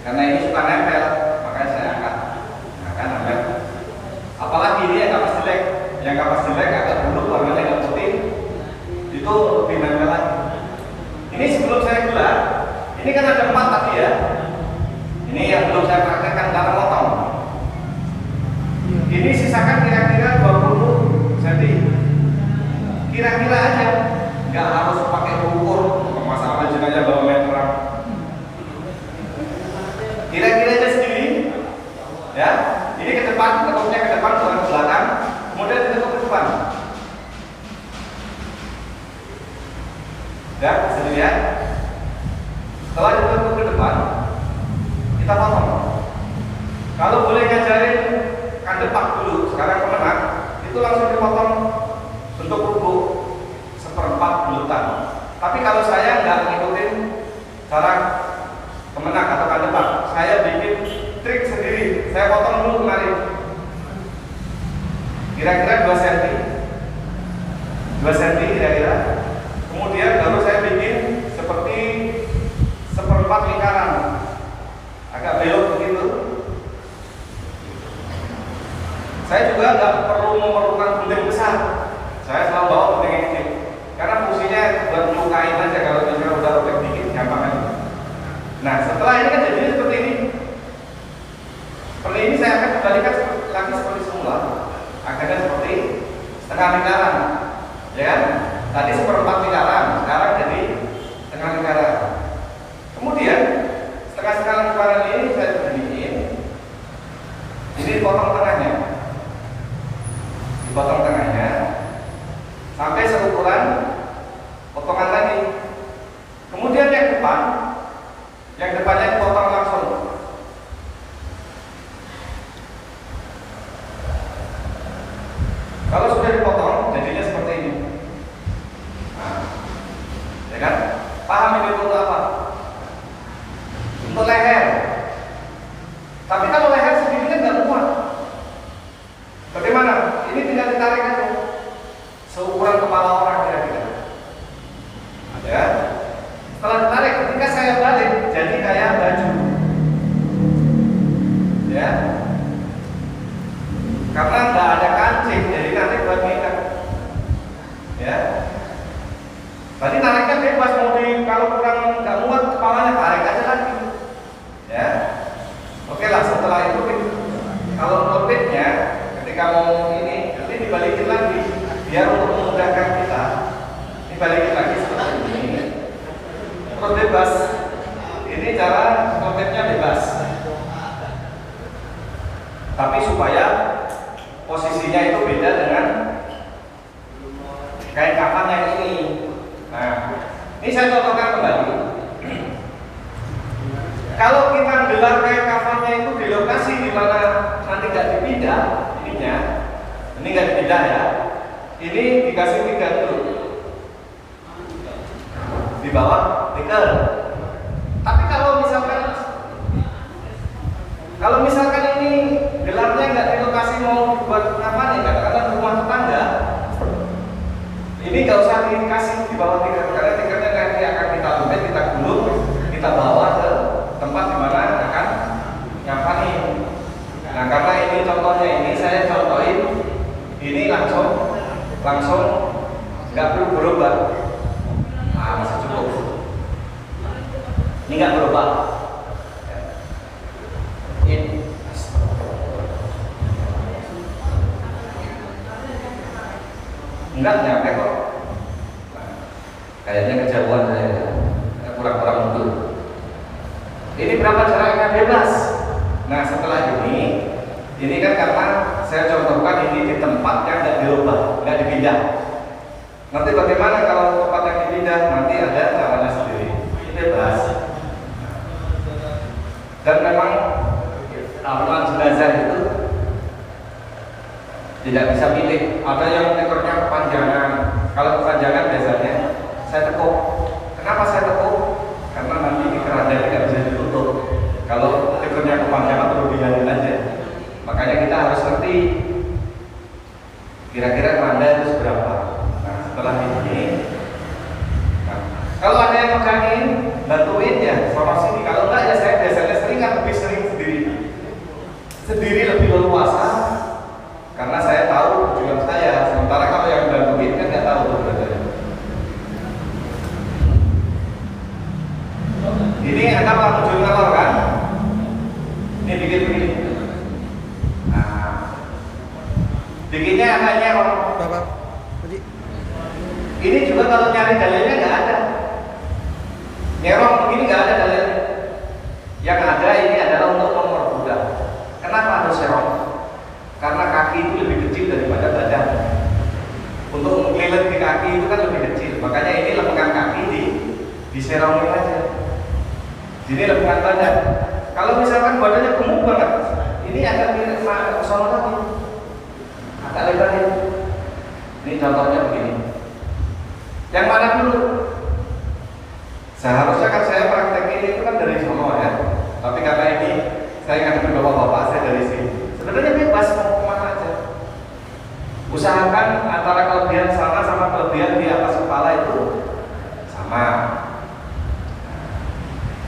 karena ini suka nempel, makanya saya angkat. Nah, kan nempel. Apalagi ini yang kapas jelek, agak buluk, warnanya agak putih, itu lebih nempel lagi. Ini sebelum saya gelar, ini kan ada 4 tadi ya. Ini yang belum saya praktekkan dalam motong. Ini sisakan kira-kira 20 cm. Kira-kira aja, nggak harus pakai ukur. Masalah jenazah bawa meteran. Kira-kira aja sendiri, ya. Ini ke depan, tekuknya ke depan, bukan ke belakang. Kemudian ditekuk ke depan. Ya, bisa dilihat. Setelah ditekuk ke depan, kita potong. Kalau boleh ngajarin kandepak dulu, sekarang kemenak, itu langsung dipotong bentuk rubuh 1/4 buletan. Tapi kalau saya nggak ngikutin cara kemenak atau kandepak, saya bikin trik sendiri. Saya potong dulu kemarin, kira-kira 2 cm, 2 cm kira-kira. Kemudian baru saya bikin seperti 1/4 lingkaran, agak belok begitu. Saya juga nggak perlu memerlukan gunting besar. Saya selalu bawa gunting yang kecil, karena fungsinya buat melukain aja. Kalau misalnya udah robek dikit, gampang aja. Nah, setelah ini kan jadinya seperti ini. Seperti ini saya akan kembalikan lagi seperti semula. Akhirnya seperti setengah lingkaran, ya kan? Tadi 1/4 lingkaran, sekarang jadi setengah lingkaran. Kemudian setengah lingkaran ini saya beginiin. Ini dipotong tengahnya, sampai seukuran potongan tadi. Kemudian yang depannya dipotong langsung. Tapi kalau leher sendiri kan nggak muat. Bagaimana? Ini tinggal ditarik aja. Seukuran kepala orang kira-kira. Ya. Setelah ditarik, ketika saya balik, jadi kayak baju. Ya. Karena nggak ada kancing, jadi nanti buat ngikat. Ya. Tadi nariknya bebas, mau kalau kurang nggak muat kepalanya tarik aja lagi. Ya. Oke lah, setelah itu kalau lututnya ketika mau ini dibalikin lagi biar untuk memudahkan kita, dibalikin lagi seperti ini. Terus bebas. Ini cara lututnya bebas. Tapi supaya posisinya itu beda dengan kain kafan yang ini. Nah, ini saya contohkan kembali. Kalau kita gelar kain kafannya itu di lokasi di mana nanti nggak dipindah, ininya, ini nggak dipindah ya. Ini dikasih 3 dulu di bawah tikel. Tapi kalau misalkan ini gelarnya nggak di lokasi mau buat apa nih, katakanlah rumah tetangga, ini nggak usah dikasih di bawah tikel karena tikelnya nanti akan kita lupet, kita gulung, kita bawa ke tempat di mana akan nyampanin. Nah, karena ini contohnya ini saya contohin ini langsung nggak perlu berubah. Nah, masih cukup. Ini nggak berubah. Ini enggak nyampe kok. Nah, kayaknya kejauhan saya, kurang-kurang mundur. Ini berapa jaraknya bebas. Nah, setelah ini kan karena saya contohkan ini di tempat yang nggak dirubah, nggak dipindah. Nanti bagaimana kalau tempat yang dipindah? Nanti ada caranya sendiri. Ini bebas. Dan memang amalan jenazah itu tidak bisa pilih. Ada yang ekornya kepanjangan. Kalau kepanjangan biasanya saya tekuk. Kenapa saya tekuk? Karena nanti di keranjang tidak bisa ditutup. Kalau ekornya kepanjangan perlu diganti aja. Makanya kita harus ngerti kira-kira keranda itu seberapa. Nah, setelah ini, kalau ada yang megangin, bantuin ya sama sini. Kalau enggak ya saya biasanya lebih sering sendiri lebih leluasa karena saya tahu tujuan saya. Sementara kalau yang bantuin kan nggak tahu sebenarnya. Ini ada lampu jurnal kan? Ini bikin begini. Nah, bikinnya agaknya Bapak, ini juga kalau nyari dalilnya nggak ada. Nyerong begini nggak ada dalilnya. Yang ada ini adalah untuk mempermudah. Kenapa harus serong? Karena kaki itu lebih kecil daripada badan. Untuk melilit di kaki itu kan lebih kecil. Makanya ini lempengan kaki diserongin aja. Ini lempengan badan. Kalau misalkan badannya gemuk banget, ini agak mirip ke sono lagi, agak lebar ya. Ini contohnya begini. Yang mana dulu? Seharusnya kan saya praktek ini itu kan dari sono ya. Tapi karena ini saya ngadepin bapak-bapak saya dari sini. Sebenarnya bebas mau kemana aja. Usahakan antara kelebihan sana sama kelebihan di atas kepala itu sama.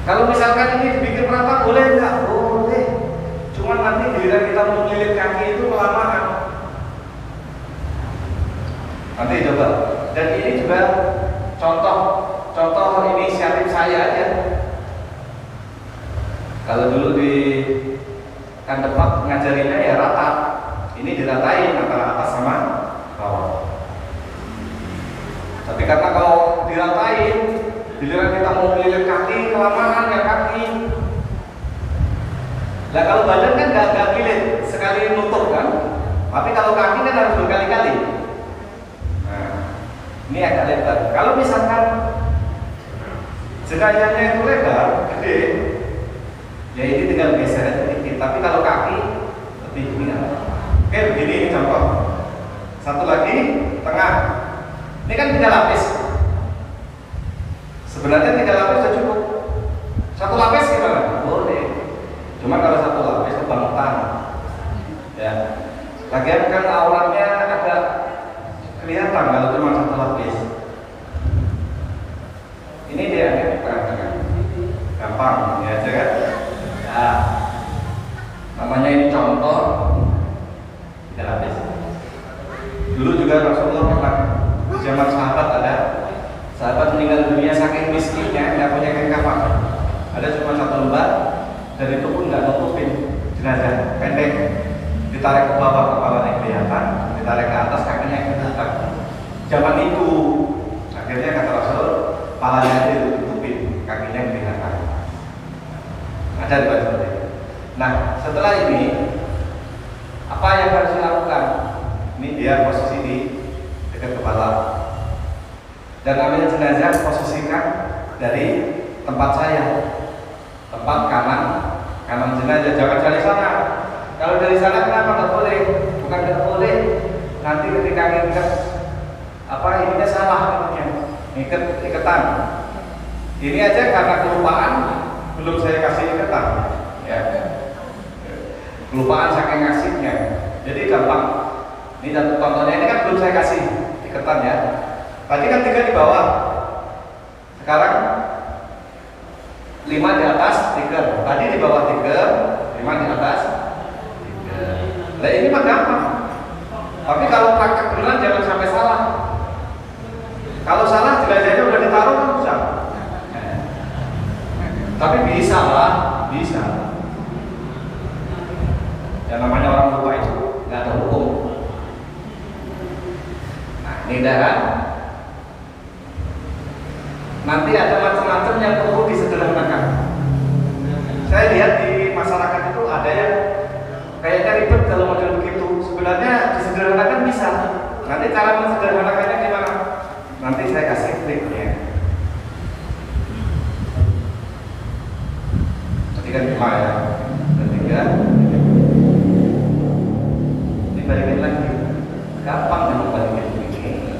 Kalau misalkan ini dibikin rata boleh nggak? Boleh. Cuman nanti giliran kita mau melilit kaki itu kelamaan. Nanti coba. Dan ini juga contoh inisiatif saya aja. Kalau dulu di Kandepak ngajarinnya ya rata. Ini diratain antara atas sama bawah. Tapi karena kalau diratain, giliran kita mau melilit kaki kelamaan ya kaki. Nah kalau badan kan nggak lilit, sekali nutup kan. Tapi kalau kaki kan harus berkali-kali. Nah, ini agak lebar. Kalau misalkan jenayahnya itu lebar, gede, ya ini tinggal geser aja dikit. Tapi kalau kaki lebih ringan. Oke, begini ini contoh. Satu lagi tengah. Ini kan 3 lapis. Sebenarnya 3 lapis sudah cukup. 1 lapis gimana? Boleh. Cuma kalau 1 lapis Ya. Lagian kan auratnya agak kelihatan kalau cuma satu lapis. Ini dia kan, gampang ya aja kan. Ya. Namanya ini contoh tiga lapis. Dulu juga Rasulullah pernah di zaman sahabat ada sahabat meninggal dunia saking miskinnya nggak punya kain kafan. Ada cuma satu lembar dan itu pun nggak nutupin jenazah, pendek, ditarik ke bawah kepalanya kelihatan, ditarik ke atas kakinya kelihatan. Zaman itu akhirnya kata Rasul kepalanya itu ditutupin, kakinya kelihatan. Ada di seperti itu. Nah setelah ini apa yang harus dilakukan? Ini dia posisi di dekat kepala. Dan ambil jenazah posisikan dari tempat saya, tempat kanan jenazah, jangan dari sana. Kalau dari sana kenapa nggak boleh? Bukan nggak boleh. Nanti ketika ngikat ininya salah namanya, iketan. Ini aja karena kelupaan belum saya kasih iketan, ya. Kelupaan saking ngasihnya, jadi gampang. Ini contohnya ini kan belum saya kasih iketan ya. Tadi kan 3 di bawah, sekarang 5 di atas, 3. Tadi di bawah 3, 5 di atas, 3. Nah ini mah gampang. Tapi kalau praktek beneran jangan sampai salah. Kalau salah jenazahnya udah ditaruh kan susah. Tapi bisa lah, bisa. Yang namanya orang lupa itu nggak ada hukum. Nah ini dah kan. Nanti ada macam-macam yang perlu disederhanakan. Saya lihat di masyarakat itu ada yang kayaknya ribet kalau model begitu. Sebenarnya disederhanakan bisa. Nanti cara mensederhanakannya gimana? Nanti saya kasih triknya. Tadi kan 5 ya, dan 3. Dibalikin lagi. Gampang memang balikin begini.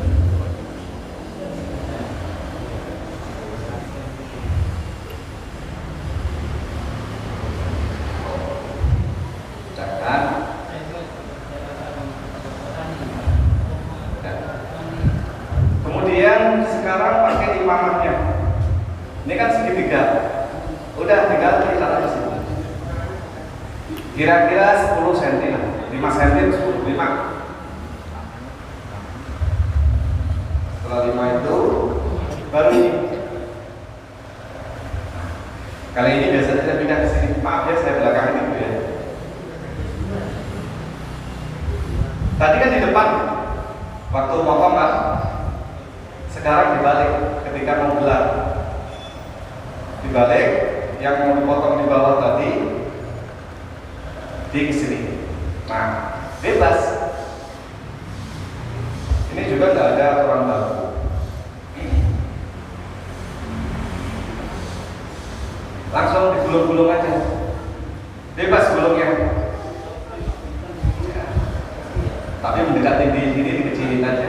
Kemudian sekarang pakai imamahnya. Ini kan segitiga. Udah tinggal taruh di sini. Kira-kira 10 cm lah. 5 cm 10, 5. Setelah 5 itu baru ini. Kali ini biasanya saya pindah ke sini. Maaf ya saya belakangin itu ya. Tadi kan di depan waktu potong kan. Sekarang dibalik ketika mau gelar. Dibalik yang mau dipotong di bawah tadi di sini. Nah, bebas. Ini juga tidak ada aturan baru. Langsung digulung-gulung aja. Bebas gulungnya. Ya. Tapi mendekati di sini dikecilin aja.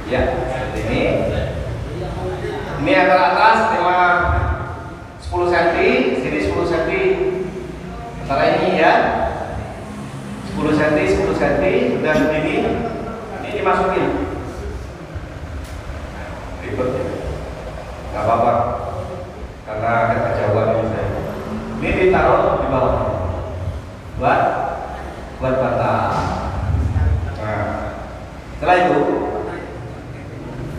Ya, seperti ini. Ini antara atas 10 cm, sini 10 cm. Antara ini ya. 10 cm, 10 cm dan ini dimasukin. Ribet ya. Gak apa-apa. Karena agak kejauhan ini saya. Ini ditaruh di bawah. Buat batas. Nah, setelah itu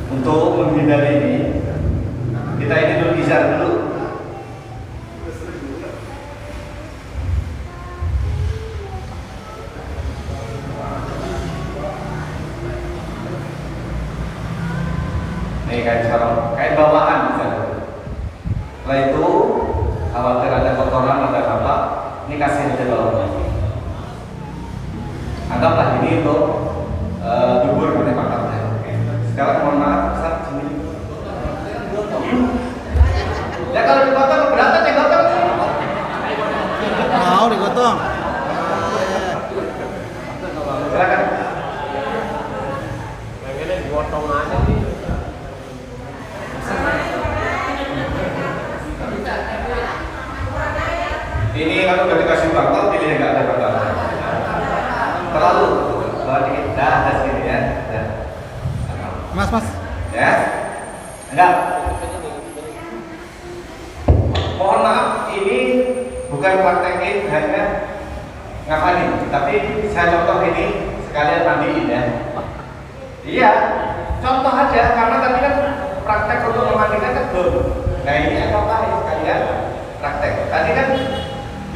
untuk menghindari ini, kita ini dulu izar dulu. Ini kain sarung, kain bawaan misalnya. Setelah itu, khawatir ada kotoran, ada apa, ini kasih aja bawahnya. Anggaplah ini untuk dubur pada pakarnya. Sekarang mohon maaf, Ustaz, sini. Ya kalau digotong keberatan ya gotong. Mau digotong. Silakan. Pengennya digotong aja nih. Ini kalau udah dikasih bantal, pilih nggak ada bantal. Terlalu bawa dikit, dah ada segini ya. Dah. Mas. Ya, enggak. Mohon maaf, ini bukan praktekin hanya ngafalin, tapi saya contoh ini sekalian mandiin ya. Iya, contoh aja karena tadi kan praktek untuk memandikan kan belum. Nah ini apa sekalian praktek. Tadi kan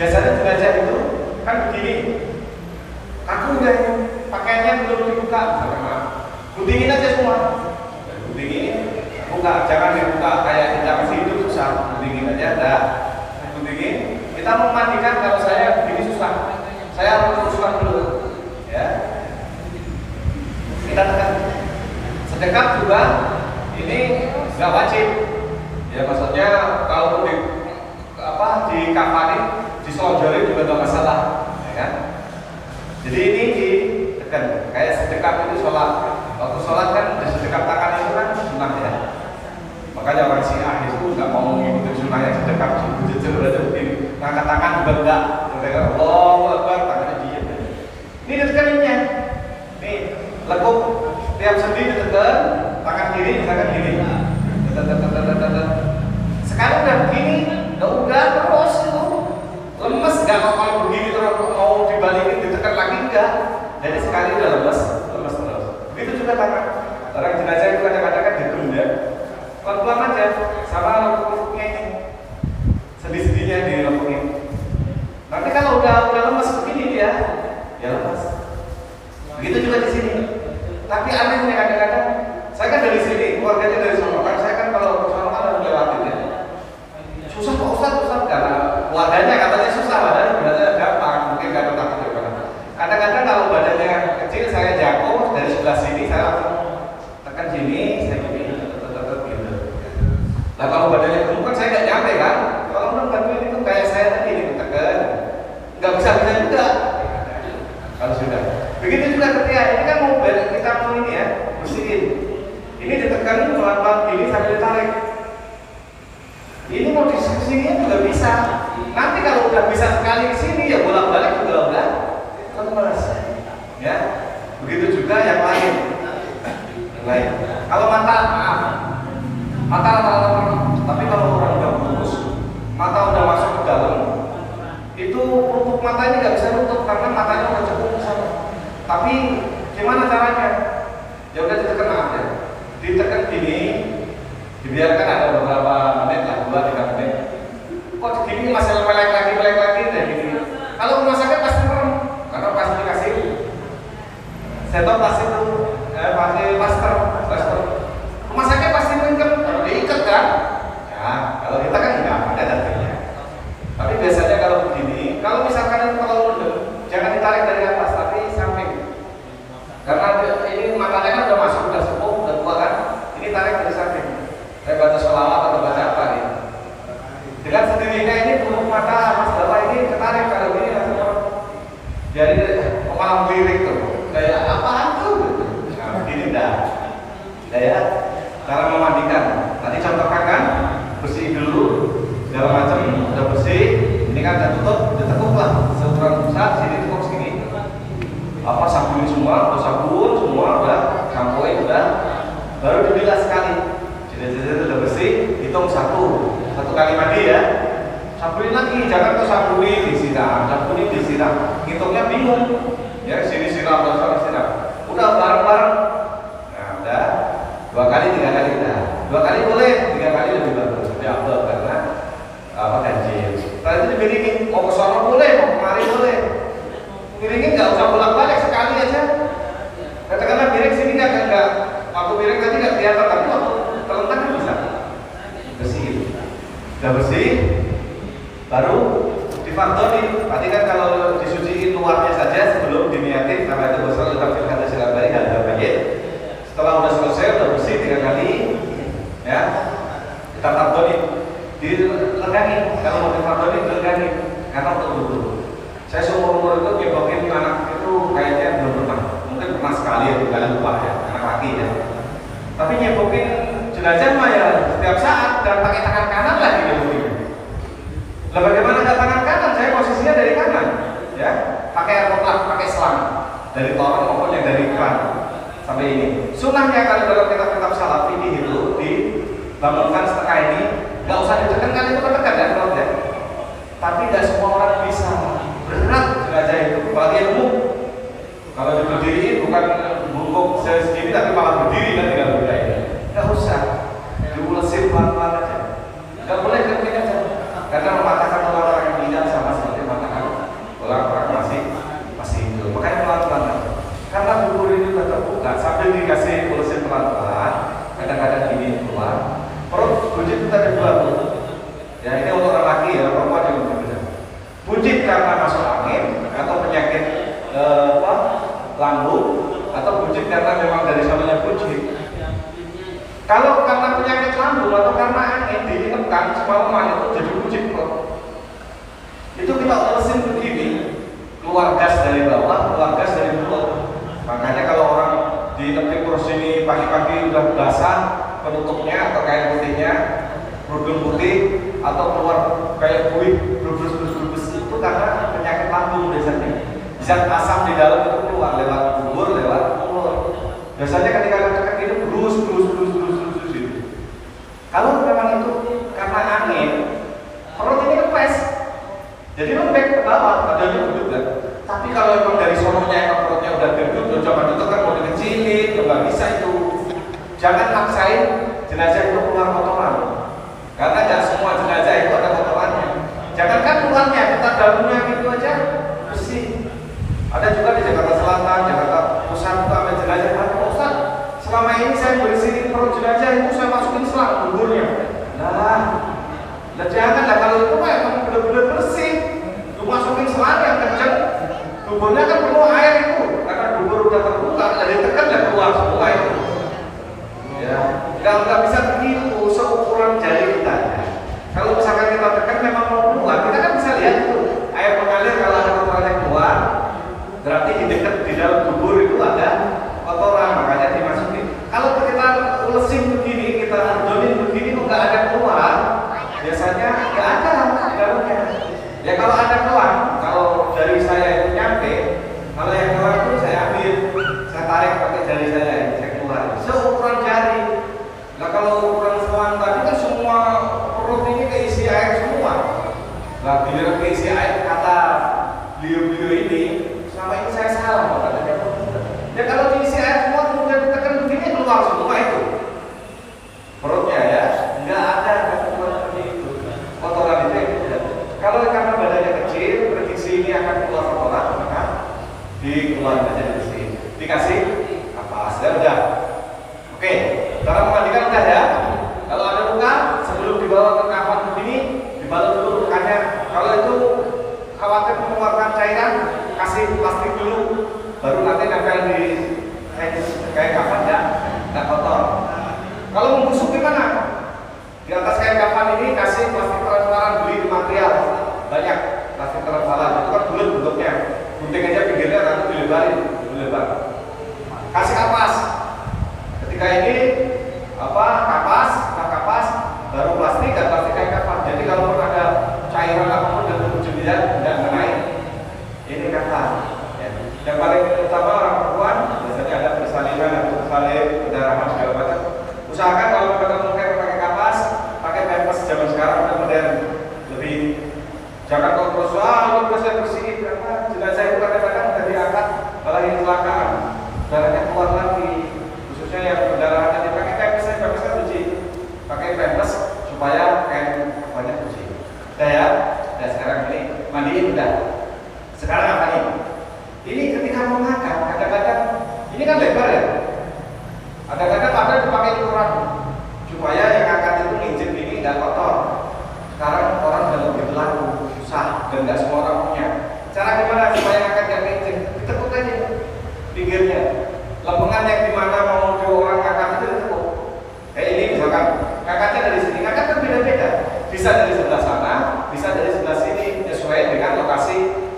biasanya jenazah itu kan begini. Aku udah pakaiannya belum dibuka, misalkan guntingin aja semua. Guntingin, buka, jangan dibuka kayak kita masih hidup susah. Guntingin aja, dah. Guntingin. Kita mau mandikan kalau saya begini susah. Saya harus teruskan dulu, ya. Kita tekan. Sedekap juga ini nggak wajib. Ya maksudnya kalau di kafanin, diselonjorin juga nggak masalah, ya kan? Jadi ini ditekan, kayak sedekap itu sholat. Waktu sholat kan sedekap tangan itu kan sunnah ya. Makanya orang Syiah itu nggak mau mengikuti sunnah yang sedekap, jujur aja begini. Ngangkat tangan juga enggak. Allahu Akbar, tangannya diam. Ini ditekaninnya. Nih, lekuk tiap sendi ditekan, tangan kiri misalkan gini. Sekarang udah begini, udah terus itu. Lemes nggak kalau begini terus mau dibalikin ditekan lagi enggak. Jadi sekali udah lemes terus. Begitu juga tangan. Orang jenazah itu kadang-kadang kan ditunda. Pelan-pelan aja, sama lekuk-lekuknya ini. Sendi-sendinya dilekukin. Nanti kalau udah lemes begini dia, ya lemes. Begitu juga di sini. Tapi anehnya kadang-kadang, saya kan dari sini, keluarganya dari Solo. Kan saya kan kalau ke Solo kan harus lewatin ya. Susah Pak Ustadz, karena keluarganya katanya susah, padahal sebenarnya gampang. Mungkin nggak ada takut ya. Kadang-kadang kalau badannya kecil, saya jatuh dari sebelah sini, saya langsung tekan sini, saya gini, gitu. Nah kalau badannya gemuk kan saya nggak nyampe kan. Kalau orang bantuin itu kayak saya tadi ditekan. Nggak bisa juga kalau sudah begitu juga ketika ini kan mau kita mau ini ya bersihin ini ditekan pelan-pelan ini sambil tarik ini mau di sini juga bisa nanti kalau udah bisa sekali ke sini ya bolak-balik juga udah lemas ya begitu juga yang lain kalau mata tapi kalau orang udah putus mata udah masuk ke dalam itu nutup matanya nggak bisa nutup karena matanya udah cukup sama. Tapi gimana caranya? Ya udah ditekan aja. Ditekan gini, dibiarkan ada beberapa menit lah, 2-3 menit. Kok gini masih melek lagi dan gini. Kalau rumah sakit pasti merem, karena pasti dikasih setop pasti itu pakai plaster. Rumah sakit pasti diikat kan? Ya, kalau kita kan nggak ada datanya. Tapi biasanya kalau begini, kalau misalkan kalau jangan ditarik dari atas, tapi samping. Karena ini matanya kan udah masuk, udah sepuh, udah tua kan. Ini tarik dari samping. Saya baca sholawat atau baca apa nih. Dengan sendirinya ini peluk mata mas bawah ini ketarik kalau ini langsung. Jadi kepala lirik tuh. Kayak apaan tuh? Nah begini dah. Ya, cara memandikan. Nanti contohkan kan, bersih dulu. Segala macam udah bersih, ini kan udah tutup, udah tekuk lah seukuran besar, sini tekuk sini apa sabunin semua, udah sabun semua, udah sampoin udah baru dibilas sekali jadi udah bersih, hitung satu kali mandi ya sabunin lagi, jangan tuh sabunin disiram hitungnya bingung ya, sini siram, sana siram udah bareng-bareng nah udah 2 kali, 3 kali udah 2 kali boleh, 3 kali lebih bagus lebih abdul karena ganjil. Setelah itu dibiringin, mau ke sana boleh, mau kemari boleh. Biringin nggak usah bolak-balik sekali aja. Katakanlah piring sini nggak, waktu piring tadi nggak kelihatan, tapi waktu terletak kan bisa. Bersihin. Udah bersih, baru difardoni. Tadi kan kalau disuciin luarnya saja sebelum diniatin, karena itu besar letak filkata silam dari ada bayit. Setelah udah selesai, udah bersih 3 kali, ya kita fardoni. Dilegangin, kalau mau difardoni dilegangin karena untuk dulu. Saya seumur itu nyebokin anak itu kayaknya belum pernah, mungkin pernah sekali ya, kali lupa ya, anak laki ya. Tapi nyebokin jenazah mah ya setiap saat dan pakai tangan kanan lagi nyebokin. Lah bagaimana nggak tangan kanan? Saya pakai air mutlak, pakai selang dari toren maupun yang dari keran sampai ini. Sunnahnya kalau dalam kitab-kitab salaf ini itu dibangunkan setengah ini, nggak usah ditekan kan itu ketekan ya kalau ya. Tapi nggak semua orang bisa, berat jenazah itu, apalagi yang umum. Kalau berdiri bukan bungkuk segini tapi malah berdiri kan tinggal berdiri. Nggak usah, diulesin pelan-pelan aja. Nggak boleh kenceng aja, karena mematahkan tulang yang tidak sama seperti mematahkan tulang orang masih hidup. Makanya pelan-pelan aja. Karena bubur ini sudah terbuka sambil dikasih ulesin pelan-pelan, kadang-kadang gini keluar. Perut buncit kita ada dua tuh. Ya ini untuk orang laki ya, perempuan juga berbeda. Buncit karena masuk angin atau penyakit lambung, atau buncit karena memang dari sananya buncit. Kalau karena penyakit lambung atau karena angin ditekan semalaman itu jadi buncit perut. Itu kita ulesin begini, keluar gas dari bawah, keluar gas dari mulut. Makanya kalau orang di tepi kurus ini pagi-pagi udah basah penutupnya atau kain putihnya, kerudung putih atau keluar kayak buih berus itu karena penyakit lambung biasanya. Zat asam di dalam itu keluar lewat bubur, lewat mulut. Biasanya ketika kita itu berus gitu. Kalau memang itu karena angin, perut ini kempes, jadi lembek ke bawah, badannya duduk kan. Tapi kalau memang dari sononya emang perutnya udah gendut, udah coba itu kan mau dikecilin, nggak bisa itu. Jangan maksain jenazah itu keluar kotoran, karena tidak semua jenazah itu ada kotorannya. Jangankan keluarnya, kita dalamnya gitu aja bersih. Ada juga di Jakarta Selatan, Jakarta Pusat itu ada jenazah. Pak Ustaz, selama ini saya bersihin perut jenazah itu saya masukin selang buburnya. Nah jangan lah, kalau itu Pak emang benar-benar bersih, lu masukin selang yang kenceng. Buburnya kan penuh air itu, karena bubur udah terbuka, jadi tekan dan keluar semua itu. Ya, nggak bisa begitu, seukuran jari kita. Kalau misalkan kita tekan memang mau keluar, kita kan bisa lihat itu air mengalir. Kalau ada kotorannya keluar, berarti di dekat di dalam bubur itu ada kotoran, makanya dimasukin. Kalau kita ulesin begini, kita donin begini, kok nggak ada keluar, biasanya nggak ada di dalamnya. Ya kalau ada keluar, kalau jari saya itu nyampe, kalau yang keluar itu saya ambil, saya tarik pakai jari saya keluar, seukuran jari. Nah kalau ukuran selang tadi kan semua perut ini keisi air semua. Nah bila keisi air kata beliau-beliau ini, selama ini saya salah katanya. Ya kalau diisi air semua kemudian ditekan begini keluar semua itu perutnya ya, nggak ada keluar seperti itu. Kotoran itu yang tidak. Kalau karena badannya kecil, prediksi ini akan keluar kotoran, maka dikeluarkan aja bersih. Dikasih apa? Sudah. Oke, cara memandikan udah ya. Kalau ada luka, sebelum dibawa ke kafan begini, dibalut dulu lukanya. Kalau itu khawatir mengeluarkan cairan, kasih plastik dulu, baru nanti nempel di kain kafan ya, nggak kotor. Kalau membusuk gimana? Di atas kain kafan ini kasih plastik transparan, beli di material banyak plastik transparan, itu kan bulat bentuknya, gunting aja pinggirnya nanti dilebarin, dilebar. Kasih kapas. Ketika ini kapas, baru plastik dan plastik kain kafan. Jadi kalau ada cairan apapun dan ujung dia tidak mengenai ini kafan. Ya. Yang paling utama orang perempuan biasanya ada persalinan atau bersalin, pendarahan segala macam. Usahakan kalau kita pakai kapas, pakai pampers zaman sekarang udah modern, lebih jangan kontrol soal udah saya bersihin karena jenazah itu kadang-kadang udah diangkat malah ini kecelakaan, darahnya keluar lagi. Khususnya yang pendarahan dipakai pampers, pampers cuci, pakai pampers supaya kain banyak cuci. Udah ya, dan sekarang ini mandiin udah. Sekarang apa nih? Ini ketika mau ngangkat, kadang-kadang ini kan lebar ya. Kadang-kadang ada dipakai ukuran supaya yang ngangkat itu nginjek ini nggak kotor. Sekarang orang udah lebih berlaku, susah dan nggak semua orang punya. Cara gimana supaya ngangkat yang nginjek? Ditekuk aja pinggirnya. Lempengan yang dimana mau orang ngangkat itu ditekuk. Kayak ini misalkan, ngangkatnya dari sini, ngangkat kan beda-beda. Bisa dari sebelah sana, bisa dari sebelah sini, sesuai dengan lokasi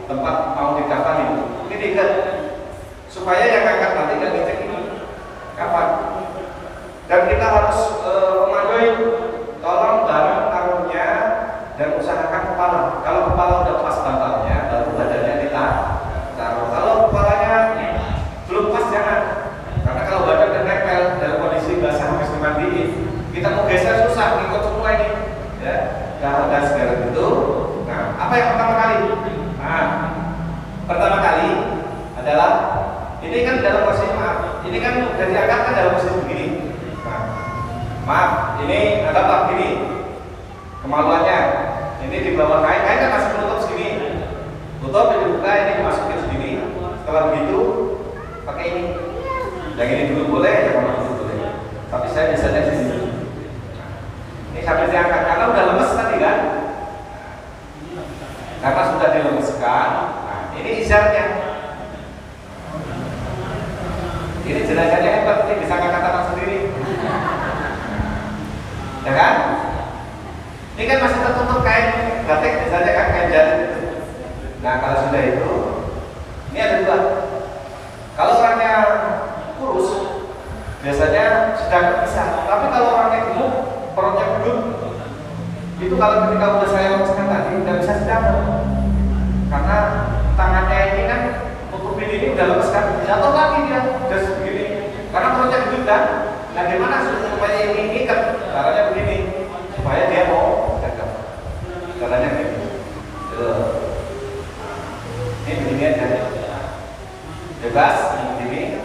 tempat mau dikafani. Ini diikat supaya yang ngangkat nanti nggak ngecek ini kapan. Dan kita harus memadai, tolong barang taruhnya dan usahakan kepala. Kalau kepala udah pas bantal Apa yang pertama kali? Nah, pertama kali adalah ini kan dalam posisi maaf. Ini kan sudah diangkat kan dalam posisi begini. Nah, maaf, ini anggaplah begini. Kemaluannya ini di bawah kain kan masih menutup segini. Tutup, dibuka, ini dimasukin segini. Setelah begitu pakai ini. Yang ini dulu boleh, yang mana dulu boleh. Tapi saya biasanya di sini. Ini sampai diangkat karena udah lemes tadi kan. Karena sudah dilemeskan. Nah, ini izarnya. Ini jenazahnya hebat, ini bisa ngangkat tangan sendiri. Ya kan? Ini kan masih tertutup kain batik, misalnya kan kain jari. Nah, kalau sudah itu, ini ada dua. Kalau orangnya kurus, biasanya sudah bisa. Tapi kalau orangnya gemuk, perutnya gendut, itu kalau ketika udah saya lepaskan tadi, tidak bisa sedang. Karena tangannya ini kan tutupin ini udah lepaskan, jatuh lagi dia, just begini. Karena perutnya gendut kan. Nah, gimana supaya ini ikat? Caranya begini, supaya dia mau tegak. Caranya begini. Ini begini aja. Bebas, ini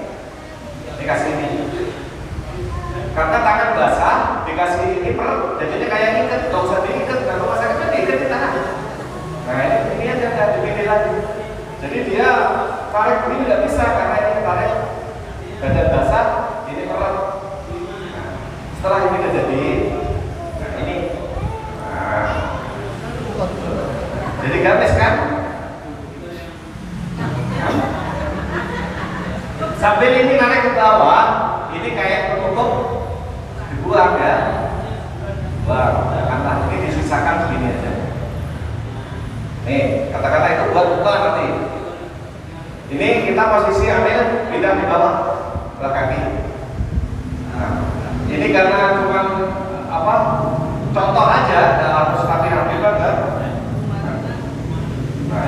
dikasih ini. Karena tangan basah, dikasih ini jadinya kayak ikat, nggak usah diikat. Kalau masaknya diikat di tangan. Nah, ini aja kan begini lagi. Jadi dia tarik begini nggak bisa karena ini tarik badan basah, ini perat. Nah, setelah ini udah jadi, nah ini, nah, jadi garis kan? Sambil ini narik ke bawah, ini kayak penutup dibuang ya. Buang, kata ini disisakan begini aja. Nih, kata-kata itu buat buka nanti. Ini kita posisi ambil pindah di bawah belah kaki. Nah, ini karena cuma apa? Contoh aja, nggak harus rapi-rapi banget. Nah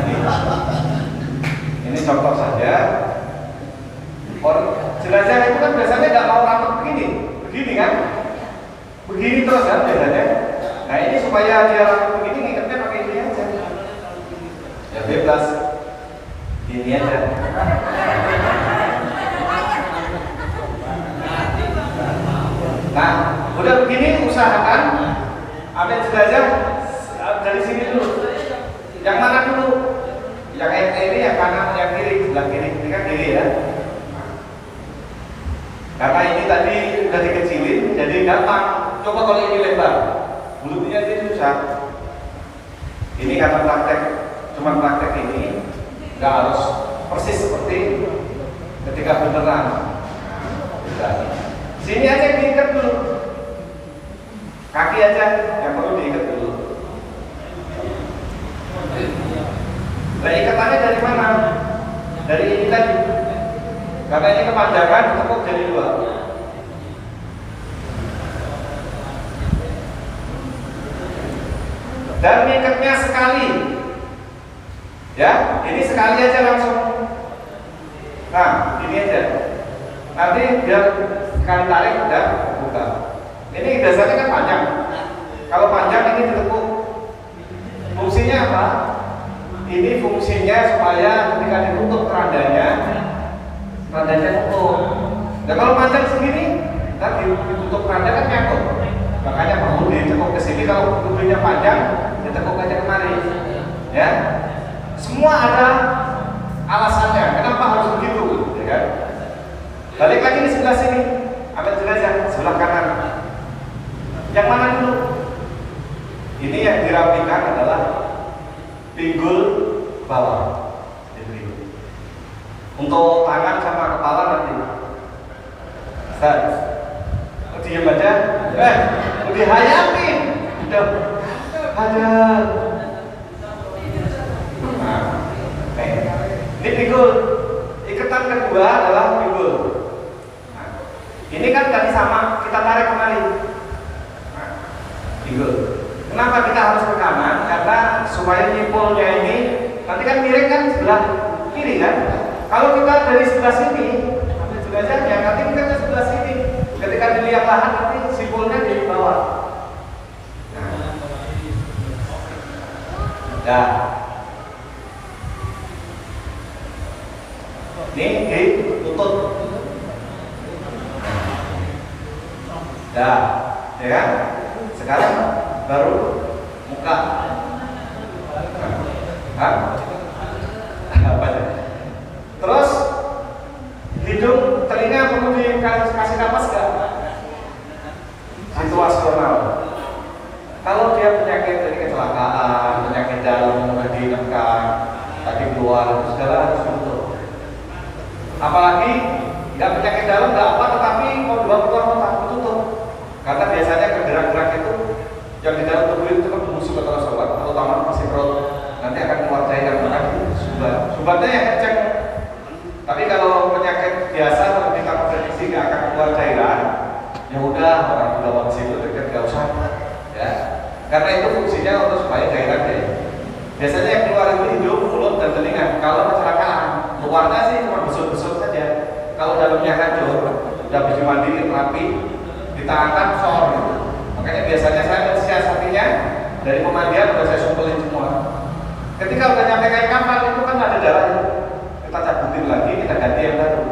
ini contoh saja. Jenazah itu kan biasanya nggak mau rapat begini kan? Begini terus kan biasanya. Nah ini supaya dia rapat begini, ngikatnya pakai ini aja. Ya bebas, ini aja. Nah, udah begini usahakan ambil jenazah dari sini dulu. Yang mana dulu? Yang ini yang kanan, yang kiri, sebelah kiri. Ini kan kiri ya. Karena ini tadi udah dikecilin, jadi gampang. Coba kalau ini lebar, mulutnya jadi susah. Ini karena praktek, cuma praktek ini nggak harus persis seperti ketika beneran. Sini aja diikat dulu, kaki aja yang perlu diikat dulu. Nah, ikatannya dari mana? Dari ini tadi. Karena ini kepanjangan, tekuk jadi dua. Dan ngikatnya sekali. Ya, ini sekali aja langsung. Nah, ini aja. Nanti biar sekali tarik dan buka. Ini dasarnya kan panjang. Kalau panjang ini ditekuk. Fungsinya apa? Ini fungsinya supaya ketika ditutup kerandanya tutup. Nah kalau panjang segini, nanti ditutup keranda kan nyangkut. Makanya perlu ditekuk ke sini. Kalau tutupnya panjang, ditekuk aja kemari. Ya, semua ada alasannya. Kenapa harus begitu? Ya kan? Balik lagi di sebelah sini, ambil jenazah sebelah kanan. Yang mana dulu? Ini yang dirapikan adalah pinggul bawah. Untuk tangan sama kepala nanti. Ustaz, diam aja. Dihayatin. Udah ada. Nah, ini pinggul. Ikatan kedua adalah pinggul. Nah, ini kan tadi sama, kita tarik kembali. Nah, pinggul. Kenapa kita harus ke kanan? Karena supaya nyimpulnya ini nanti kan miring kan sebelah kiri kan. Kalau kita dari sebelah sini, ambil jenazahnya, nanti kita ke sebelah sini. Ketika dilihat lahan, nanti simpulnya di bawah. Nah, Dah. Ini ditutup. Dah, ya kan? Sekarang baru muka. Hah? Apa ya? Terus hidung, telinga perlu dikasih napas nggak? Situasional. Kalau dia penyakit dari kecelakaan, penyakit dalam, tadi nekat, tadi keluar, segala harus ditutup. Apalagi nggak penyakit dalam nggak apa, tetapi mau dibawa keluar kota tutup. Karena biasanya gerak-gerak itu yang di dalam tubuh itu kan musuh atau sobat, terutama masih perut, nanti akan keluar cairan subat. Subatnya yang kenceng. Tapi kalau penyakit biasa kalau kita prediksi nggak akan keluar cairan, ya udah orang udah mau situ dekat nggak usah, ya. Karena itu fungsinya untuk supaya cairan ya. Biasanya yang keluar itu hidung, mulut dan telinga. Kalau kecelakaan, luarnya sih cuma besut-besut saja. Kalau dalamnya hancur, udah habis dimandiin rapi, ditahankan sor. Makanya biasanya saya mensiasatinya dari pemandian udah saya sumpulin semua. Ketika udah nyampe kain kafan itu kan ada darahnya. Kita cabutin lagi, kita ganti yang baru,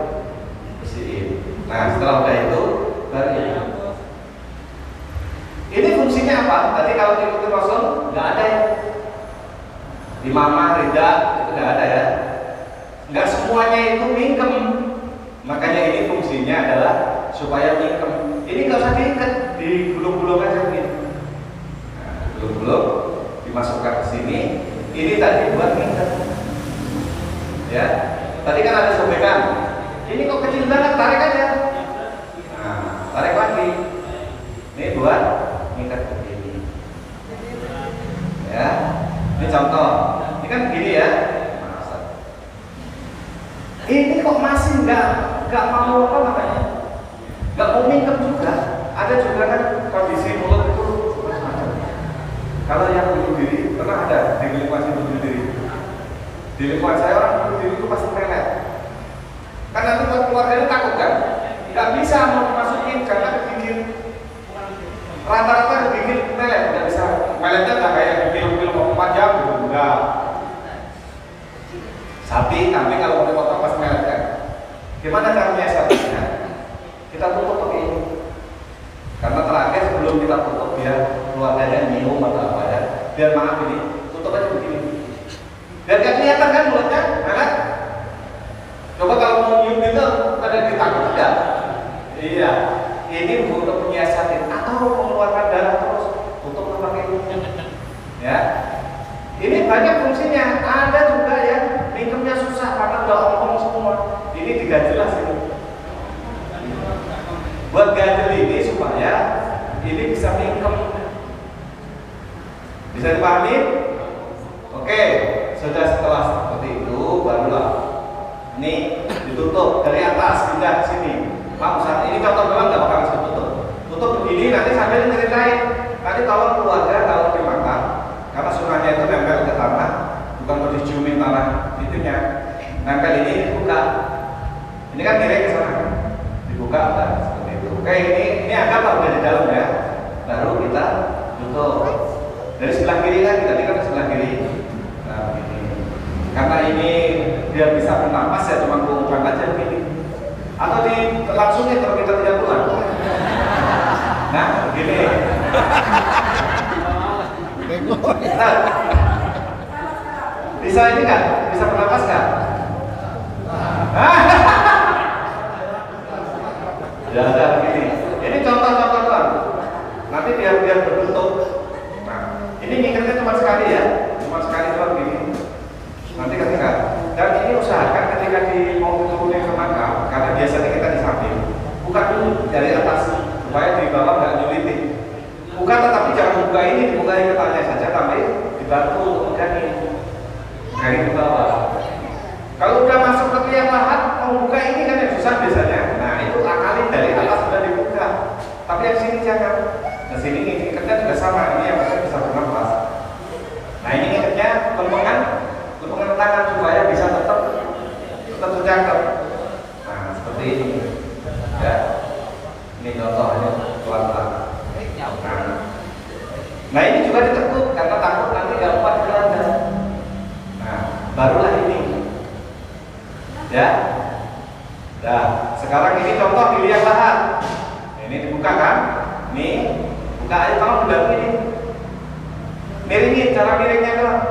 bersihin. Nah setelah udah itu baru ini. Ini fungsinya apa? Tadi kalau diikuti Rasul nggak ada ya. Di mama, rida itu nggak ada ya. Nggak semuanya itu mingkem. Makanya ini fungsinya adalah supaya mingkem. Ini nggak usah diikat, digulung-gulung aja begini. Nah, gulung-gulung dimasukkan ke sini. Ini tadi buat mingkem. Ya, tadi kan ada sobekan. Ini kok kecil banget, tarik aja. Nah, tarik lagi. Ini buat ngikat begini. Ya, ini contoh. Ini kan begini ya. Ini kok masih nggak mau apa namanya? Nggak mau mingkem juga. Ada juga kan kondisi mulut itu macam-macam. Kalau yang bunuh diri pernah ada di lingkungan bunuh diri. Di lingkungan saya orang bunuh diri itu pasti melet. Kan nanti buat keluarganya takut kan? Nggak bisa mau dimasukin karena kegigit. Rata-rata kegigit melet, nggak bisa. Meletnya nggak kayak di film-film 4 jam gitu, enggak. Sapi, kambing kalau mau dipotong pasti melet kan? Gimana caranya sapinya? Kita tutup pakai ini. Karena terakhir sebelum kita tutup biar keluarganya minum atau apa ya. Biar maaf ini, tutup aja begini. Biar gak kelihatan kan mulutnya, kan? Coba kalau mau nyium itu ada ditakut tidak? Iya, ini untuk menyiasatin atau mengeluarkan darah terus, tutup pakai ini. Ya, ini banyak fungsinya. Ada juga yang mingkemnya susah karena udah omong semua. Ini tidak jelas ini. Buat ganjel ini supaya ini bisa mingkem. Bisa dipahami? Oke. Sudah setelah seperti itu barulah ini ditutup dari atas pindah ke sini. Maaf saat ini contoh doang nggak bakal bisa tutup. Tutup begini nanti sambil ceritain. Nanti tolong keluarga kalau dimakan karena sunnahnya itu nempel ke tanah, bukan mau diciumin tanah itunya. Nempel ini dibuka. Ini kan miring ke sana. Dibuka dan seperti itu. Oke ini anggap udah di dalam ya. Baru kita tutup. Dari sebelah kiri kan tadi kan sebelah kiri. Nah, begini. Karena ini biar bisa bernapas ya cuma bukan aja begini. Atau langsungnya kalau kita tidak pulang. Nah, begini. Nah, bisa ini kan? Bisa bernapas kan? Ya ada begini. Ini contoh-contoh doang. Nanti biar berbentuk. Nah, ini ngikatnya cuma sekali ya. Cuma sekali doang gini. Nanti ketika dan ini usahakan ketika mau turunin ke makam, karena biasanya kita di samping, buka dulu dari atas supaya di bawah nggak nyulitin. Buka tetapi jangan buka ini, dibuka ikatannya saja, tapi dibantu untuk megangin dari ke bawah. Kalau udah masuk ke tiang lahat, mau buka ini kan yang susah biasanya. Nah itu akalin dari atas sudah dibuka, tapi yang sini jangan. Nah sini ikatnya juga sama, ini yang bisa bernapas. Nah ini ikatnya lempengan tangan supaya bisa tetap terjangkau. Nah seperti ini ya. Ini contohnya pelan-pelan. Nah ini juga ditekuk karena takut nanti gak kuat berada. Ya. Nah, sekarang ini contoh pilihan lahan. Ini dibuka kan? Nih, buka aja, tolong dibantu ini. Miringin, cara miringnya doang.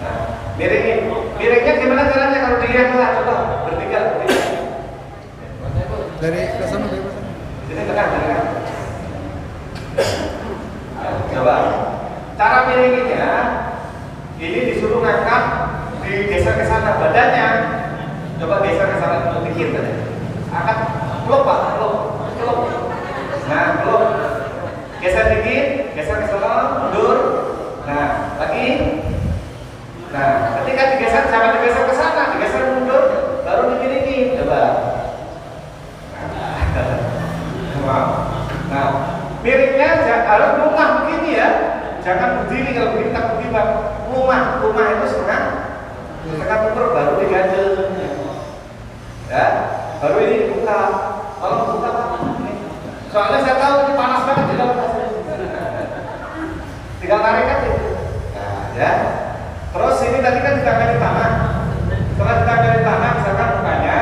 Nah, miringin. Miringnya gimana caranya kalau dilihat lah? Coba bertiga. Dari ke sana, dari sana. Sini tengah. Coba. Cara miringinnya, ini disuruh ngangkat, digeser ke sana badannya. Coba geser ke sana dulu dikit aja. Angkat, peluk Pak, peluk. Nah, peluk. Geser dikit, geser ke sana, mundur. Nah, lagi. Nah, ketika digeser, jangan digeser ke sana, digeser mundur, baru dimiringin. Coba. Nah, miringnya harus lumah begini ya. Jangan berdiri, kalau begini tak berdiri. Lumah itu setengah mundur, baru diganjel. Ya, baru ini dibuka. Kalau buka Pak. Soalnya saya tahu ini panas banget di dalam. Tinggal tarik aja. Nah, ya. Terus ini tadi kan ditangani tanah. Setelah ditangani tanah, misalkan mukanya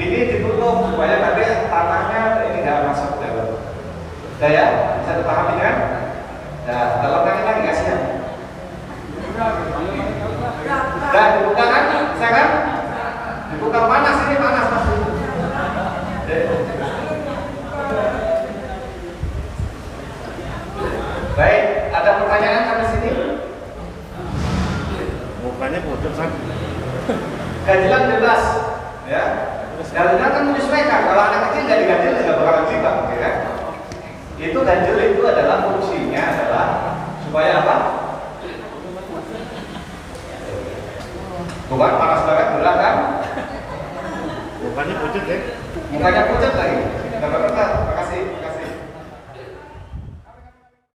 ini ditutup supaya nanti tanahnya ini nggak masuk ke dalam. Udah ya, bisa dipahami kan? Nah, dalam lagi kasih ya. Udah dibuka kan? Bisa kan? Dibuka panas, ini panas pasti. Baik, ada pertanyaan sampai sini? Mukanya pucat kan? Ganjilan bebas, ya. Ganjilan kan menyesuaikan. Kalau anak kecil nggak diganjil nggak bakalan terlibat, ya kan? Itu ganjil itu adalah fungsinya adalah supaya apa? Bukan panas banget berat kan? Mukanya pucat ya? Mukanya pucat lagi. Nggak bakal